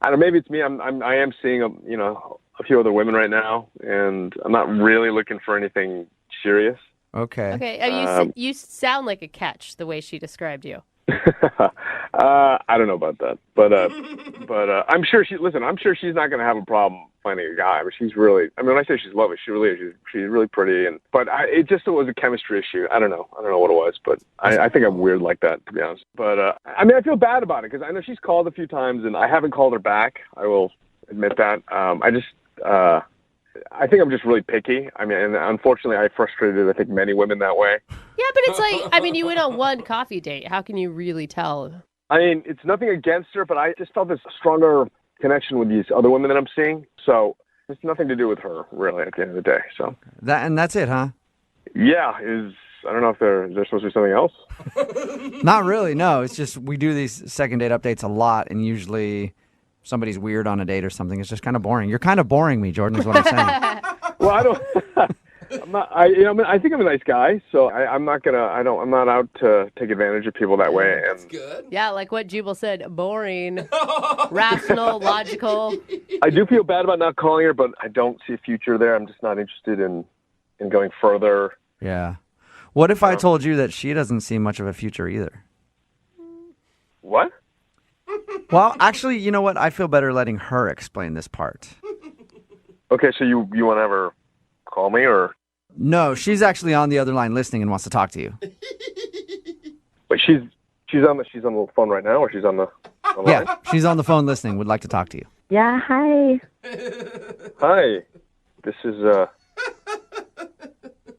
I don't know, maybe it's me. I am seeing a few other women right now, and I'm not really looking for anything serious. Okay. Okay. You sound like a catch the way she described you. I don't know about that, but I'm sure I'm sure she's not going to have a problem finding a guy. I mean, she's really. I mean, when I say she's lovely, she really is. She's really pretty, but it was a chemistry issue. I don't know what it was, but I think I'm weird like that, to be honest. But I mean, I feel bad about it because I know she's called a few times, and I haven't called her back. I will admit that. I think I'm just really picky. I mean, and unfortunately, I frustrated, I think, many women that way. Yeah, but it's like, I mean, you went on one coffee date. How can you really tell? I mean, it's nothing against her, but I just felt this stronger connection with these other women that I'm seeing. So it's nothing to do with her, really, at the end of the day. So that's it, huh? Yeah. I don't know if there's supposed to be something else. Not really, no. It's just we do these second date updates a lot, and usually somebody's weird on a date or something. It's just kind of boring. You're kind of boring me, Jordan, is what I'm saying. Well, I don't. I'm not. I think I'm a nice guy, so I'm not gonna. I'm not out to take advantage of people that way. And good. Yeah, like what Jubal said, boring, rational, logical. I do feel bad about not calling her, but I don't see a future there. I'm just not interested in going further. Yeah. What if I told you that she doesn't see much of a future either? What? Well, actually, you know what? I feel better letting her explain this part. Okay, so you want to have her call me, or? No, she's actually on the other line listening and wants to talk to you. Wait, she's on the phone right now, or she's on the line? Yeah, she's on the phone listening. Would like to talk to you. Yeah, hi. Hi, this is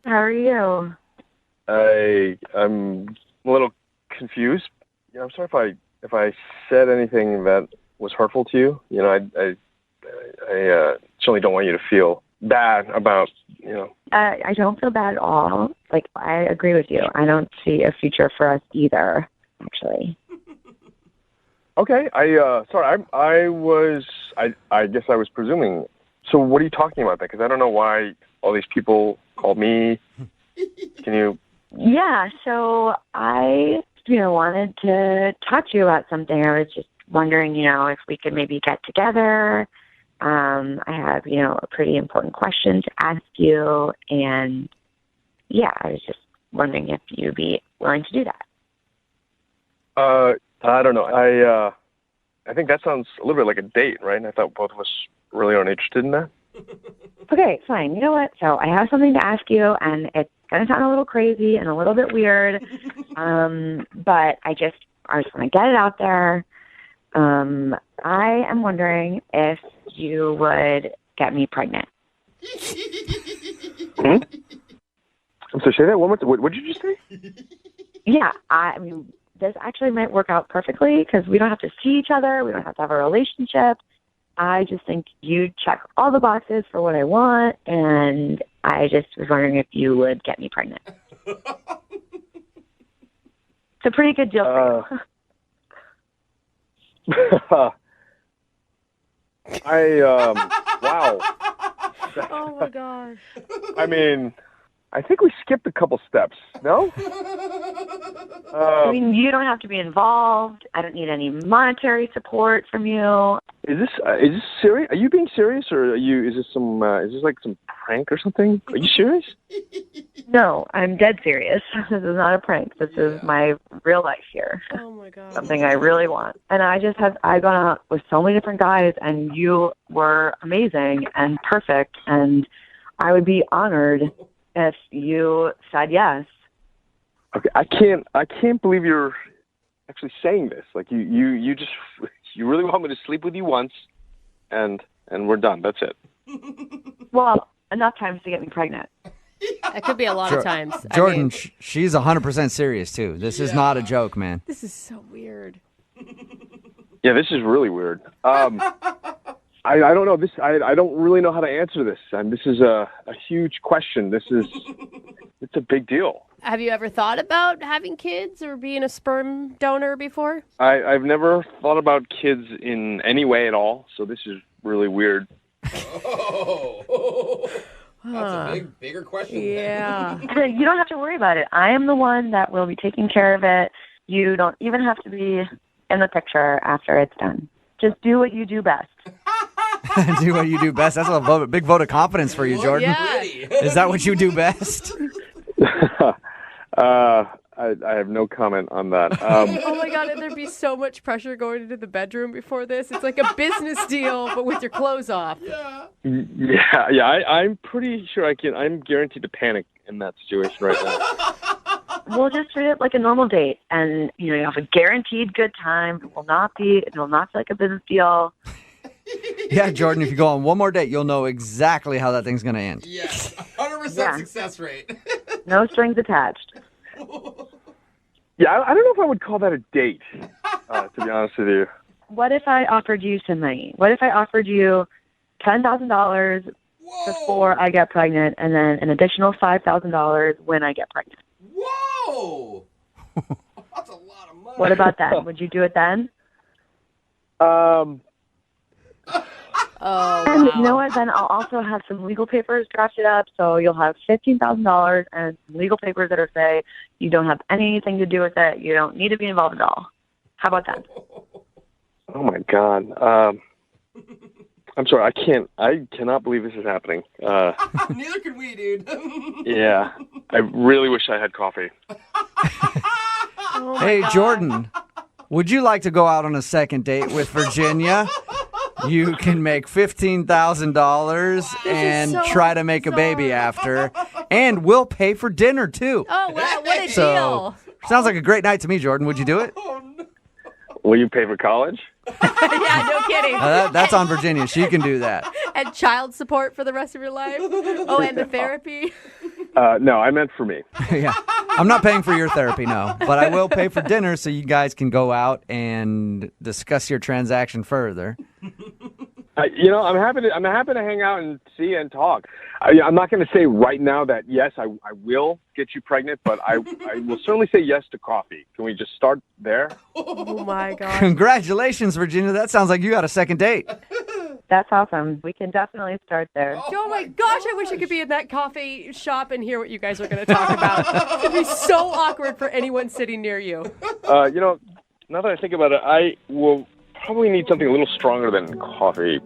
How are you? I'm a little confused. I'm sorry if I said anything that was hurtful to you. You know, I certainly don't want you to feel bad about, I don't feel bad at all. Like, I agree with you. I don't see a future for us either, actually. Okay, sorry, I guess I was presuming. So what are you talking about then? Because I don't know why all these people called me. Can you? Yeah, so I, wanted to talk to you about something. I was just wondering, if we could maybe get together. I have, a pretty important question to ask you. And yeah, I was just wondering if you'd be willing to do that. I don't know. I think that sounds a little bit like a date, right? And I thought both of us really aren't interested in that. Okay, fine. You know what? So I have something to ask you, and it's going to sound a little crazy and a little bit weird, but I just want to get it out there. I am wondering if you would get me pregnant. So say that one more time. What did you just say? Yeah, I mean, this actually might work out perfectly because we don't have to see each other. We don't have to have a relationship. I just think you check all the boxes for what I want, and I just was wondering if you would get me pregnant. It's a pretty good deal for you. Wow. Oh, my gosh. I mean, I think we skipped a couple steps, no? I mean, you don't have to be involved. I don't need any monetary support from you. Is this serious? Are you being serious, or is this like some prank or something? Are you serious? No, I'm dead serious. This is not a prank. This is my real life here. Oh my God. Something I really want. And I've gone out with so many different guys, and you were amazing and perfect, and I would be honored if you said yes. Okay, I can't believe you're actually saying this. Like you really want me to sleep with you once, and we're done. That's it. Well, enough times to get me pregnant. It could be a lot of times. Jordan, she's 100% serious too. This is not a joke, man. This is so weird. Yeah, this is really weird. I don't know. I don't really know how to answer this. And this is a huge question. It's a big deal. Have you ever thought about having kids or being a sperm donor before? I've never thought about kids in any way at all, so this is really weird. Oh, that's a bigger question. Yeah. You don't have to worry about it. I am the one that will be taking care of it. You don't even have to be in the picture after it's done. Just do what you do best. Do what you do best. That's a big vote of confidence for you, Jordan. Yeah. Is that what you do best? I have no comment on that. Oh my God, and there'd be so much pressure going into the bedroom before this. It's like a business deal, but with your clothes off. Yeah. I'm pretty sure I'm guaranteed to panic in that situation right now. We'll just treat it like a normal date, and you have a guaranteed good time. It will not be like a business deal. Yeah, Jordan, if you go on one more date, you'll know exactly how that thing's going to end. Yes, 100% success rate. No strings attached. Yeah, I don't know if I would call that a date, to be honest with you. What if I offered you some money? What if I offered you $10,000 before I get pregnant, and then an additional $5,000 when I get pregnant? Whoa! That's a lot of money. What about that? Would you do it then? Oh, and wow. you know what? Then I'll also have some legal papers drafted up, so you'll have $15,000 and some legal papers that say you don't have anything to do with it. You don't need to be involved at all. How about that? Oh my God. I'm sorry. I cannot believe this is happening. Neither can we, dude. Yeah. I really wish I had coffee. Hey, Jordan, would you like to go out on a second date with Virginia? You can make $15,000 and try to make a baby after. And we'll pay for dinner, too. Oh, wow, what a So, deal. sounds like a great night to me, Jordan. Would you do it? Will you pay for college? Yeah, no kidding. That's on Virginia. She can do that. And child support for the rest of your life. Oh, and the therapy. No, I meant for me. Yeah. I'm not paying for your therapy, no. But I will pay for dinner so you guys can go out and discuss your transaction further. I'm happy to hang out and see you and talk. I'm not going to say right now that yes, I will get you pregnant, but I will certainly say yes to coffee. Can we just start there? Oh my God! Congratulations, Virginia. That sounds like you got a second date. That's awesome. We can definitely start there. Oh my gosh, I wish I could be in that coffee shop and hear what you guys are going to talk about. It'd be so awkward for anyone sitting near you. Now that I think about it, I will probably need something a little stronger than coffee.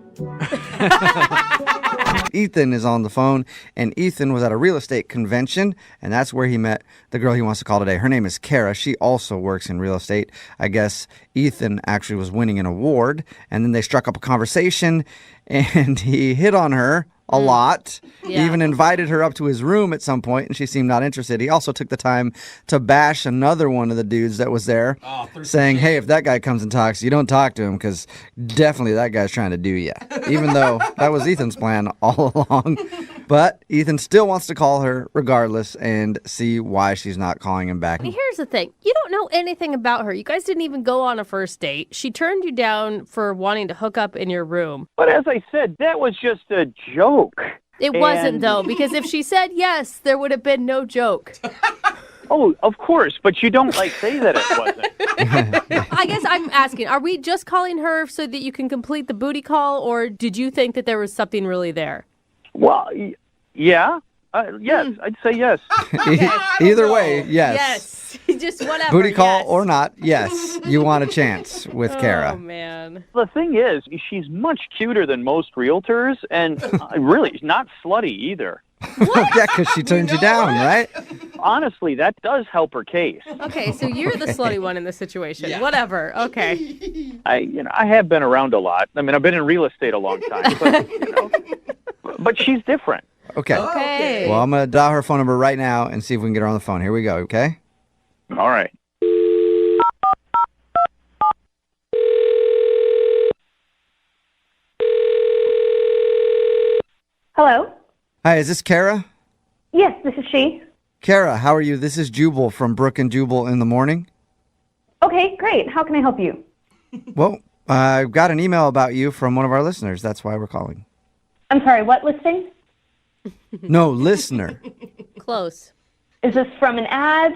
Ethan is on the phone, and Ethan was at a real estate convention, and that's where he met the girl he wants to call today. Her name is Kara. She also works in real estate. I guess Ethan actually was winning an award, and then they struck up a conversation, and he hit on her a lot. Yeah. He even invited her up to his room at some point, and she seemed not interested. He also took the time to bash another one of the dudes that was there, saying, hey, if that guy comes and talks, you don't talk to him, because definitely that guy's trying to do you. Even though that was Ethan's plan all along. But Ethan still wants to call her regardless and see why she's not calling him back. Here's the thing. You don't know anything about her. You guys didn't even go on a first date. She turned you down for wanting to hook up in your room. But as I said, that was just a joke. It wasn't, though, because if she said yes, there would have been no joke. Oh, of course, but you don't say that it wasn't. I guess I'm asking, are we just calling her so that you can complete the booty call, or did you think that there was something really there? Well, yeah. Yes, I'd say yes. Either way, yes. Yes. Just whatever. Booty call yes. or not, yes. You want a chance with Kara. Oh, man. The thing is, she's much cuter than most realtors, and really not slutty either. Yeah, because she turned you down, right? Honestly, that does help her case. Okay, so you're the slutty one in this situation. Yeah. Whatever. Okay. I have been around a lot. I mean, I've been in real estate a long time, but she's different. Okay. Okay. Well, I'm going to dial her phone number right now and see if we can get her on the phone. Here we go, okay? All right. Hello? Hi, is this Kara? Yes, this is she. Kara, how are you? This is Jubal from Brooke and Jubal in the morning. Okay, great. How can I help you? Well, I got an email about you from one of our listeners. That's why we're calling. I'm sorry, what listing? No, listener. Close. Is this from an ad?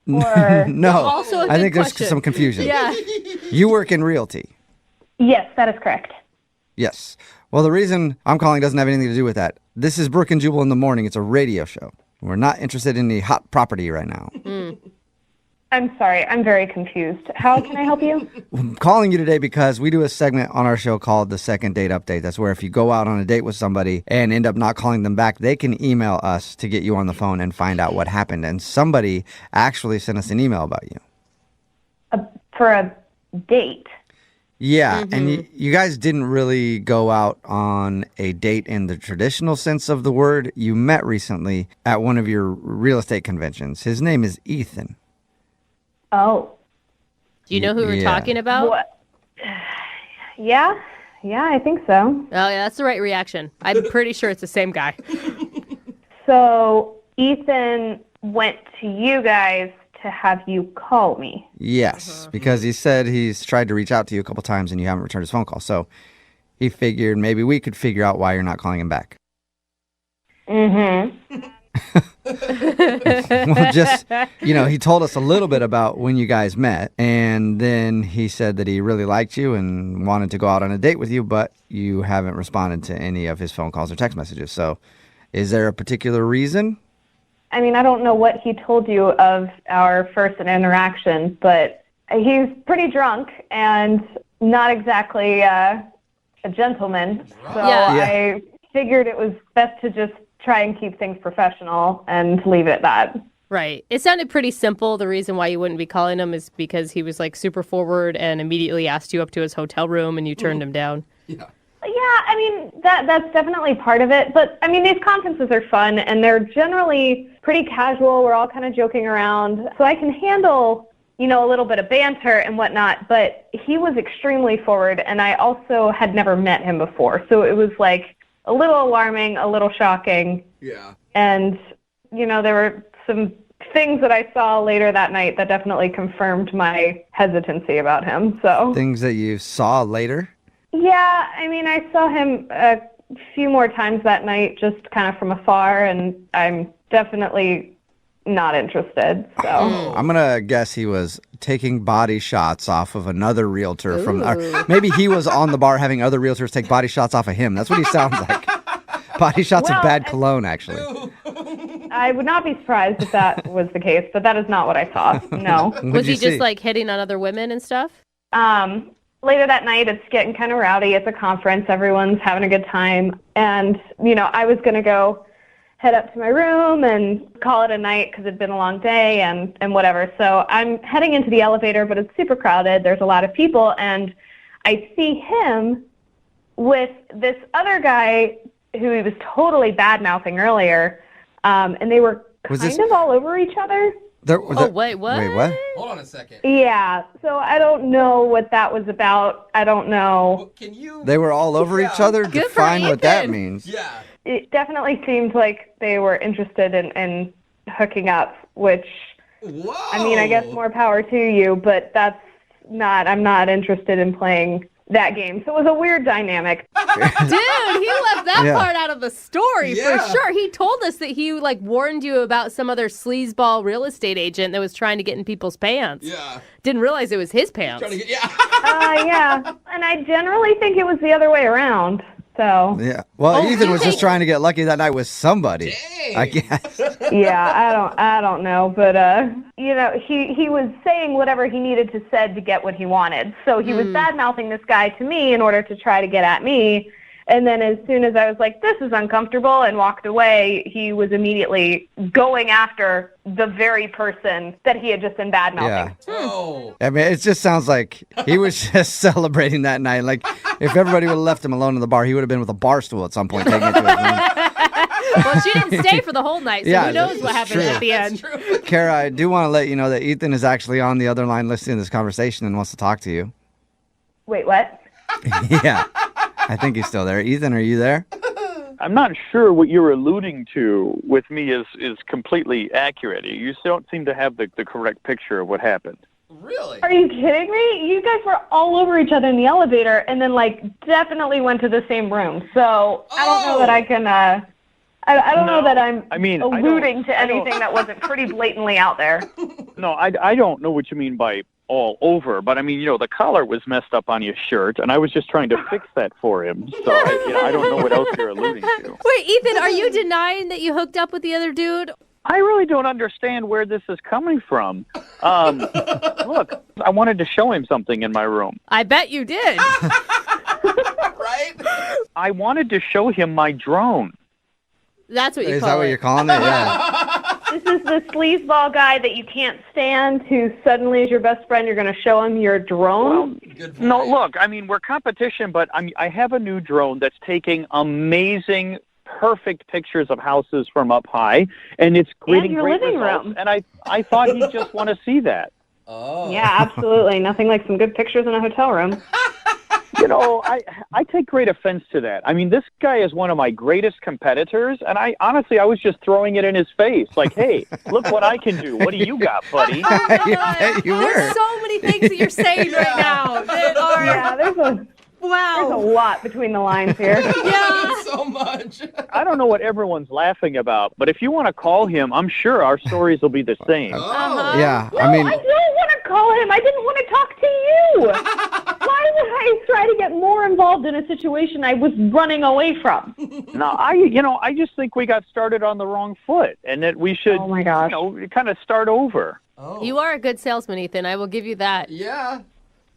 Or No, Also a I good think question. there's some confusion. Yeah. You work in realty. Yes, that is correct. Yes. Well, the reason I'm calling doesn't have anything to do with that. This is Brooke and Jubal in the morning. It's a radio show. We're not interested in the hot property right now. I'm sorry, I'm very confused. How can I help you? I'm calling you today because we do a segment on our show called the Second Date Update. That's where if you go out on a date with somebody and end up not calling them back, they can email us to get you on the phone and find out what happened. And somebody actually sent us an email about you. For a date? Yeah, and you guys didn't really go out on a date in the traditional sense of the word. You met recently at one of your real estate conventions. His name is Ethan. Oh. Do you know who we're talking about? What? Yeah, I think so. Oh, yeah, that's the right reaction. I'm pretty sure it's the same guy. So Ethan went to you guys to have you call me. Yes, because he said he's tried to reach out to you a couple times and you haven't returned his phone call. So he figured maybe we could figure out why you're not calling him back. Well, just, he told us a little bit about when you guys met, and then he said that he really liked you and wanted to go out on a date with you, but you haven't responded to any of his phone calls or text messages. So is there a particular reason? I mean, I don't know what he told you of our first interaction, but he's pretty drunk and not exactly a gentleman. So I figured it was best to just try and keep things professional and leave it at that. Right. It sounded pretty simple. The reason why you wouldn't be calling him is because he was like super forward and immediately asked you up to his hotel room and you turned him down. Yeah, I mean, that's definitely part of it. But, I mean, these conferences are fun, and they're generally pretty casual. We're all kind of joking around. So I can handle, a little bit of banter and whatnot. But he was extremely forward, and I also had never met him before. So it was like a little alarming, a little shocking. Yeah. And, there were some things that I saw later that night that definitely confirmed my hesitancy about him. So Things that you saw later? Yeah, I mean, I saw him a few more times that night, just kind of from afar, and I'm definitely not interested. So I'm going to guess he was taking body shots off of another realtor maybe he was on the bar having other realtors take body shots off of him. That's what he sounds like. Body shots of bad cologne, actually. I would not be surprised if that was the case, but that is not what I saw. No. Was he just like hitting on other women and stuff? Later that night, it's getting kind of rowdy. It's a conference. Everyone's having a good time. And, I was going to go head up to my room and call it a night because it'd been a long day and whatever. So I'm heading into the elevator, but it's super crowded. There's a lot of people. And I see him with this other guy who he was totally bad-mouthing earlier. And they were kind of all over each other. Wait, what? Wait, what? Hold on a second. Yeah, so I don't know what that was about. I don't know. They were all over each other? Good for Define what that Ethan. means. Yeah. It definitely seemed like they were interested in hooking up, which, I mean, I guess more power to you, but I'm not interested in playing that game. So it was a weird dynamic. Dude, he left that Yeah. part out of the story for sure. He told us that he warned you about some other sleazeball real estate agent that was trying to get in people's pants. Yeah. Didn't realize it was his pants. Yeah, and I generally think it was the other way around. So Yeah. Well, Ethan was just trying to get lucky that night with somebody. I guess. yeah, I don't know, but he was saying whatever he needed to said to get what he wanted. So he was bad-mouthing this guy to me in order to try to get at me. And then as soon as I was like, this is uncomfortable, and walked away, he was immediately going after the very person that he had just been bad-mouthing. I mean, it just sounds like he was just celebrating that night. Like, if everybody would have left him alone in the bar, he would have been with a bar stool at some point taking it to his room. Well, she didn't stay for the whole night, so Yeah, who knows what that's happened true. at the end. Kara, I do want to let you know that Ethan is actually on the other line listening to this conversation and wants to talk to you. Wait, what? Yeah. I think he's still there. Ethan, are you there? I'm not sure what you're alluding to with me is completely accurate. You don't seem to have the correct picture of what happened. Really? Are you kidding me? You guys were all over each other in the elevator, and then definitely went to the same room. So I don't know that I can. I don't know that I'm alluding to anything that wasn't pretty blatantly out there. No, I don't know what you mean by all over, but I mean, the collar was messed up on your shirt, and I was just trying to fix that for him. So I don't know what else you're alluding to. Wait, Ethan, are you denying that you hooked up with the other dude? I really don't understand where this is coming from. Look, I wanted to show him something in my room. I bet you did. Right? I wanted to show him my drone. That's what you Is call that what it. you're calling it? Yeah. This is the sleazeball guy that you can't stand who suddenly is your best friend. You're going to show him your drone? No, look, I mean, we're competition, but I have a new drone that's taking amazing, perfect pictures of houses from up high, and it's getting your great living results. room. And I thought he'd just want to see that. Oh. Yeah, absolutely. Nothing like some good pictures in a hotel room. I take great offense to that. I mean, this guy is one of my greatest competitors, and I was just throwing it in his face. Like, hey, look what I can do. What do you got, buddy? There's so many things that you're saying right now that are... Yeah, there's a lot between the lines here. Yeah. So much. I don't know what everyone's laughing about, but if you want to call him, I'm sure our stories will be the same. Yeah, No, I don't want to call him. I didn't want to talk to you. Why would I try to get more involved in a situation I was running away from? No, I just think we got started on the wrong foot, and that we should, Oh my gosh. kind of start over. You are a good salesman, Ethan. I will give you that. Yeah.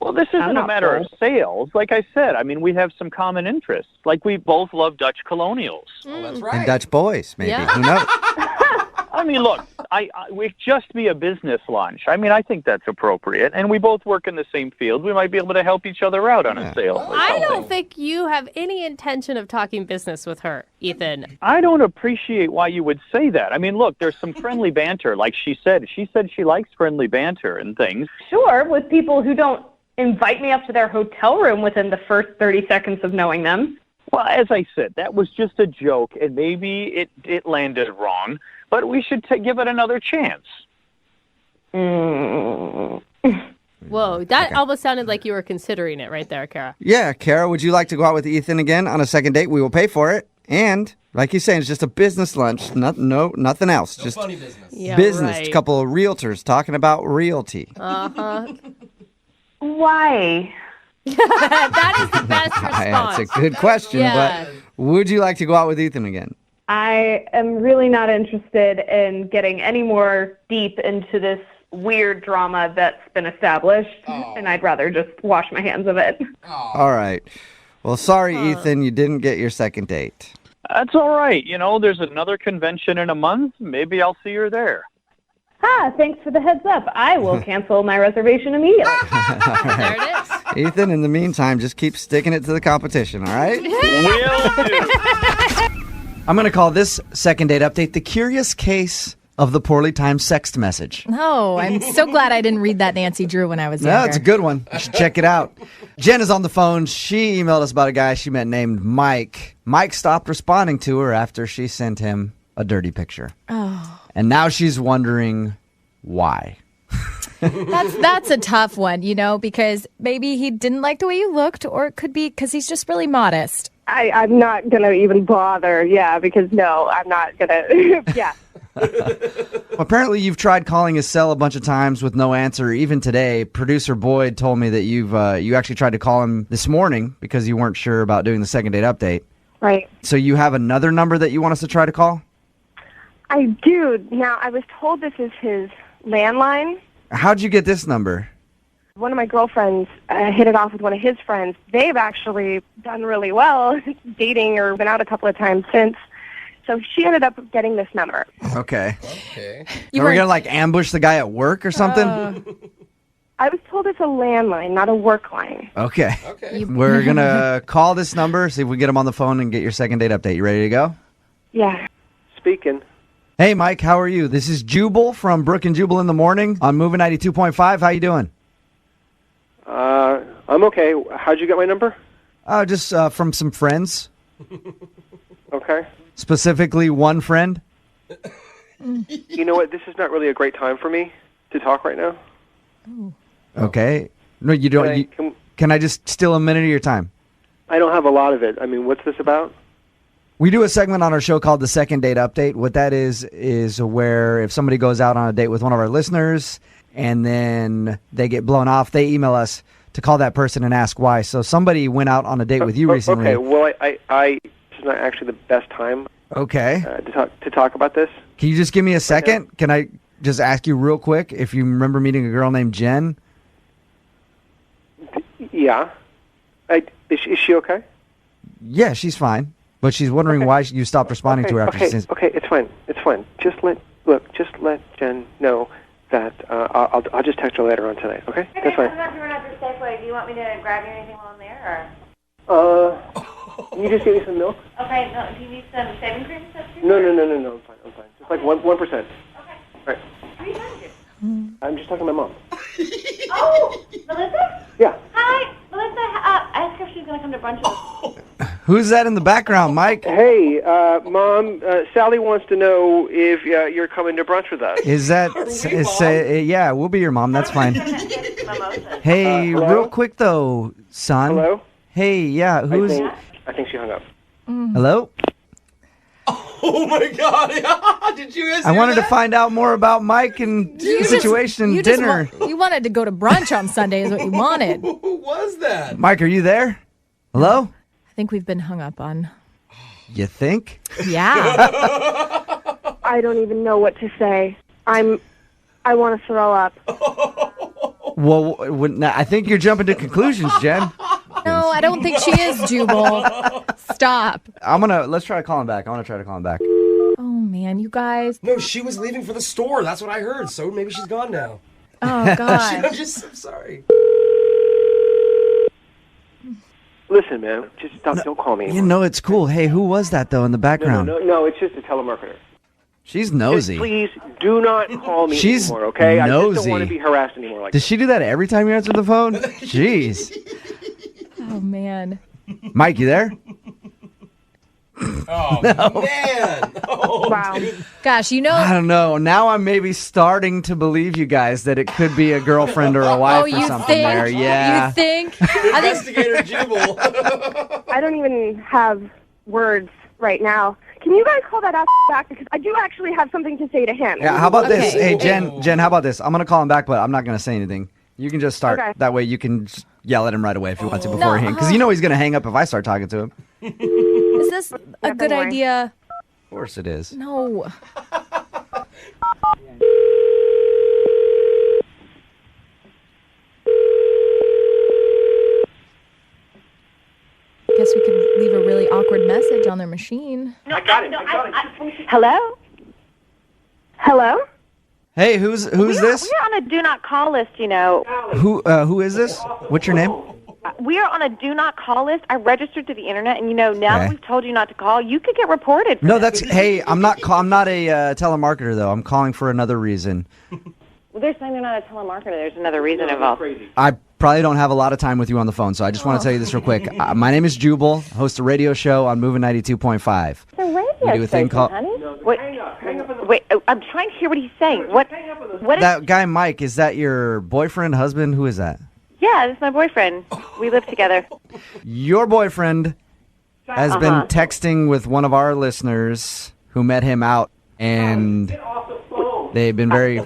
Well, this isn't a matter of sales. Like I said, I mean, we have some common interests. Like we both love Dutch colonials. Oh, that's And right. Dutch boys, maybe. Yeah. Who knows? I mean, look, we just be a business lunch. I mean, I think that's appropriate. And we both work in the same field. We might be able to help each other out on a sale. or I something. don't think you have any intention of talking business with her, Ethan. I don't appreciate why you would say that. I mean, look, there's some friendly banter. Like she said she likes friendly banter and things. Sure, with people who don't invite me up to their hotel room within the first 30 seconds of knowing them. Well, as I said, that was just a joke, and maybe it landed wrong, but we should give it another chance. Whoa, that almost sounded like you were considering it right there, Kara. Yeah, Kara, would you like to go out with Ethan again on a second date? We will pay for it. And, like you're saying, it's just a business lunch. Nothing else. No just funny business. Yeah, business. right. A couple of realtors talking about realty. Uh-huh. Why? That is the best response. That's a good question, Yeah. but would you like to go out with Ethan again? I am really not interested in getting any more deep into this weird drama that's been established, and I'd rather just wash my hands of it. All right. Well, sorry, Ethan, you didn't get your second date. That's all right. There's another convention in a month. Maybe I'll see her there. Thanks for the heads up. I will cancel my reservation immediately. There it is. Ethan, in the meantime, just keep sticking it to the competition, all right? Will do. I'm going to call this second date update the curious case of the poorly timed sext message. No, I'm so glad I didn't read that Nancy Drew when I was younger. No, it's a good one. You should check it out. Jen is on the phone. She emailed us about a guy she met named Mike. Mike stopped responding to her after she sent him a dirty picture. Oh. And now she's wondering why. That's a tough one, because maybe he didn't like the way you looked, or it could be because he's just really modest. I'm not going to even bother, because no, I'm not going to, yeah. Apparently, you've tried calling his cell a bunch of times with no answer. Even today, producer Boyd told me that you actually tried to call him this morning because you weren't sure about doing the second date update. Right. So you have another number that you want us to try to call? I do. Now, I was told this is his landline. How'd you get this number? One of my girlfriends hit it off with one of his friends. They've actually done really well dating or been out a couple of times since. So she ended up getting this number. Okay. Okay. Are we going to ambush the guy at work or something? I was told it's a landline, not a work line. Okay. Okay. We're going to call this number, see if we can get him on the phone and get your second date update. You ready to go? Yeah. Speaking. Hey, Mike, how are you? This is Jubal from Brooke and Jubal in the Morning on Moving 92.5. How you doing? I'm okay. How'd you get my number? Just from some friends. Okay. Specifically one friend. You know what? This is not really a great time for me to talk right now. Okay. No, you don't. Can I just steal a minute of your time? I don't have a lot of it. I mean, what's this about? We do a segment on our show called the Second Date Update. What that is where if somebody goes out on a date with one of our listeners and then they get blown off, they email us to call that person and ask why. So somebody went out on a date with you recently. Okay, well, I this is not actually the best time. Okay. To talk about this. Can you just give me a second? Can I just ask you real quick if you remember meeting a girl named Jen? Yeah. Is she okay? Yeah, she's fine. But she's wondering why you stopped responding to her after she says... Okay, it's fine. It's fine. Just let Jen know that I'll just text her later on tonight, okay? That's fine. I'm not doing after Safeway. Do you want me to grab you anything while I'm there, or? Can you just give me some milk? Okay, no, do you need some shaving cream and stuff too? No, I'm fine. Just like 1%. Okay. All right. Who are you talking to? I'm just talking to my mom. Oh, Melissa? Yeah. Hi, Melissa. Ask her if she's going to come to brunch with us. Who's that in the background, Mike? Hey, Mom, Sally wants to know if you're coming to brunch with us. Is that... yeah, we'll be your mom. That's fine. Hey, real quick, though, son. Hello? Hey, yeah, who's... I think she hung up. Hello? Oh, my God. Did you guys I hear wanted that? to find out more about Mike and the situation, dinner. You wanted to go to brunch on Sunday is what you wanted. Who was that? Mike, are you there? Hello? I think we've been hung up on. You think? Yeah. I don't even know what to say. I want to throw up. Well, I think you're jumping to conclusions, Jen. No, I don't think she is, Jubal. Stop. Let's try to call him back. I want to try to call him back. Oh, man, you guys. No, she was leaving for the store. That's what I heard. So maybe she's gone now. Oh, God. I'm sorry. Listen, man, just don't call me anymore. You know, it's cool. Hey, who was that, though, in the background? No, it's just a telemarketer. She's nosy. Just please do not call me She's anymore, okay? I just nosy. don't want to be harassed anymore like Does she do that every time you answer the phone? Jeez. Oh, man. Mike, you there? Oh, man. Oh, wow. Gosh, you know. I don't know. Now I'm maybe starting to believe you guys that it could be a girlfriend or a wife or something think? there. Yeah. You think? Investigator Jubal. I don't even have words right now. Can you guys call that ass back? Because I do actually have something to say to him. Yeah, how about this? Hey, Jen, how about this? I'm going to call him back, but I'm not going to say anything. You can just start. Okay. That way you can just yell at him right away if you want to beforehand. Because you know he's going to hang up if I start talking to him. Is this a good idea? Of course it is. No. Guess we could leave a really awkward message on their machine. I got it. Hello? Hello? Hey, who's this? We're on a do not call list, you know. Who is this? What's your name? We are on a do not call list. I registered to the internet, and now that we've told you not to call, you could get reported. No, hey, I'm not a telemarketer though. I'm calling for another reason. Well, they're saying they're not a telemarketer. There's another reason involved. I probably don't have a lot of time with you on the phone, so I just want to tell you this real quick. My name is Jubal, host a radio show on Moving 92.5. It's a radio We do a thing station, called... honey. Wait, I'm trying to hear what he's saying. What is... That guy Mike, is that your boyfriend, husband? Who is that? Yeah, this is my boyfriend. We live together. Your boyfriend has been texting with one of our listeners who met him out, and they've been very...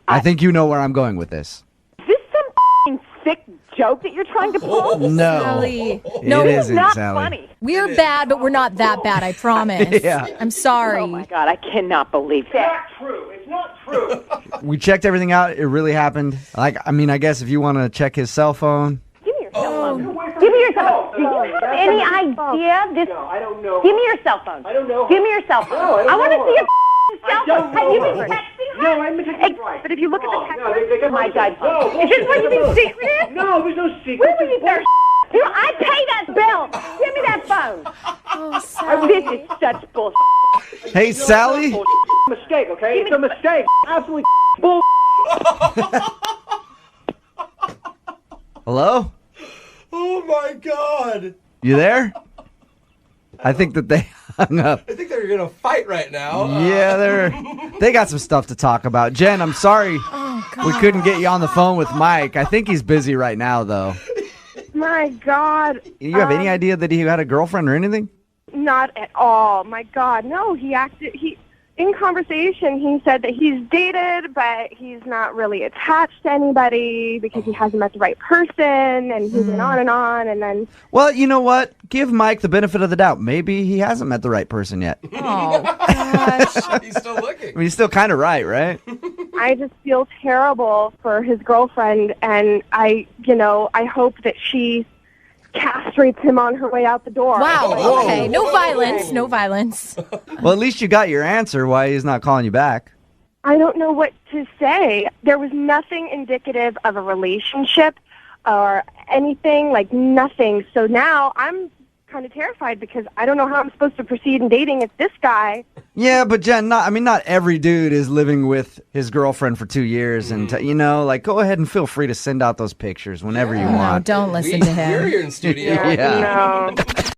I think you know where I'm going with this. Is this some sick joke that you're trying to pull? No. Sally. No, it isn't, not Sally. funny. We're bad, but we're not that bad, I promise. Yeah. I'm sorry. Oh, my God, I cannot believe that. It's not true. We checked everything out. It really happened. I guess if you want to check his cell phone. Give me your cell phone. Give me your cell phone. Do you have any idea this? No, I don't know. Give me your cell phone. I don't know. Give me your cell phone. No, I don't I want to know see her. your cell phone. Have you been texting her? No, I've been texting right. But if you look at the text, they got my God, no, is this what you've been secretive? No, there's no secret. Where were you there? I pay that bill. Give me that phone. Oh, Sally. This is such bullshit. Hey, Sally. Mistake, okay? It's a mistake. Absolutely bull. Hello? Oh, my God. You there? I think that they hung up. I think they're going to fight right now. Yeah, they got some stuff to talk about. Jen, I'm sorry. We couldn't get you on the phone with Mike. I think he's busy right now, though. My God. You have any idea that he had a girlfriend or anything? Not at all. My God. No, in conversation, he said that he's dated, but he's not really attached to anybody because he hasn't met the right person, and he went on, and then... Well, you know what? Give Mike the benefit of the doubt. Maybe he hasn't met the right person yet. Oh, gosh. He's still looking. I mean, he's still kind of right? I just feel terrible for his girlfriend, and I hope that she castrates him on her way out the door. Wow. Okay. No violence. No violence. Well, at least you got your answer why he's not calling you back. I don't know what to say. There was nothing indicative of a relationship or anything, like nothing. So now I'm kind of terrified because I don't know how I'm supposed to proceed in dating with this guy. Yeah, but Jen, not every dude is living with his girlfriend for 2 years, and go ahead and feel free to send out those pictures whenever you want. No, don't listen to him. We're here in studio. Yeah. No.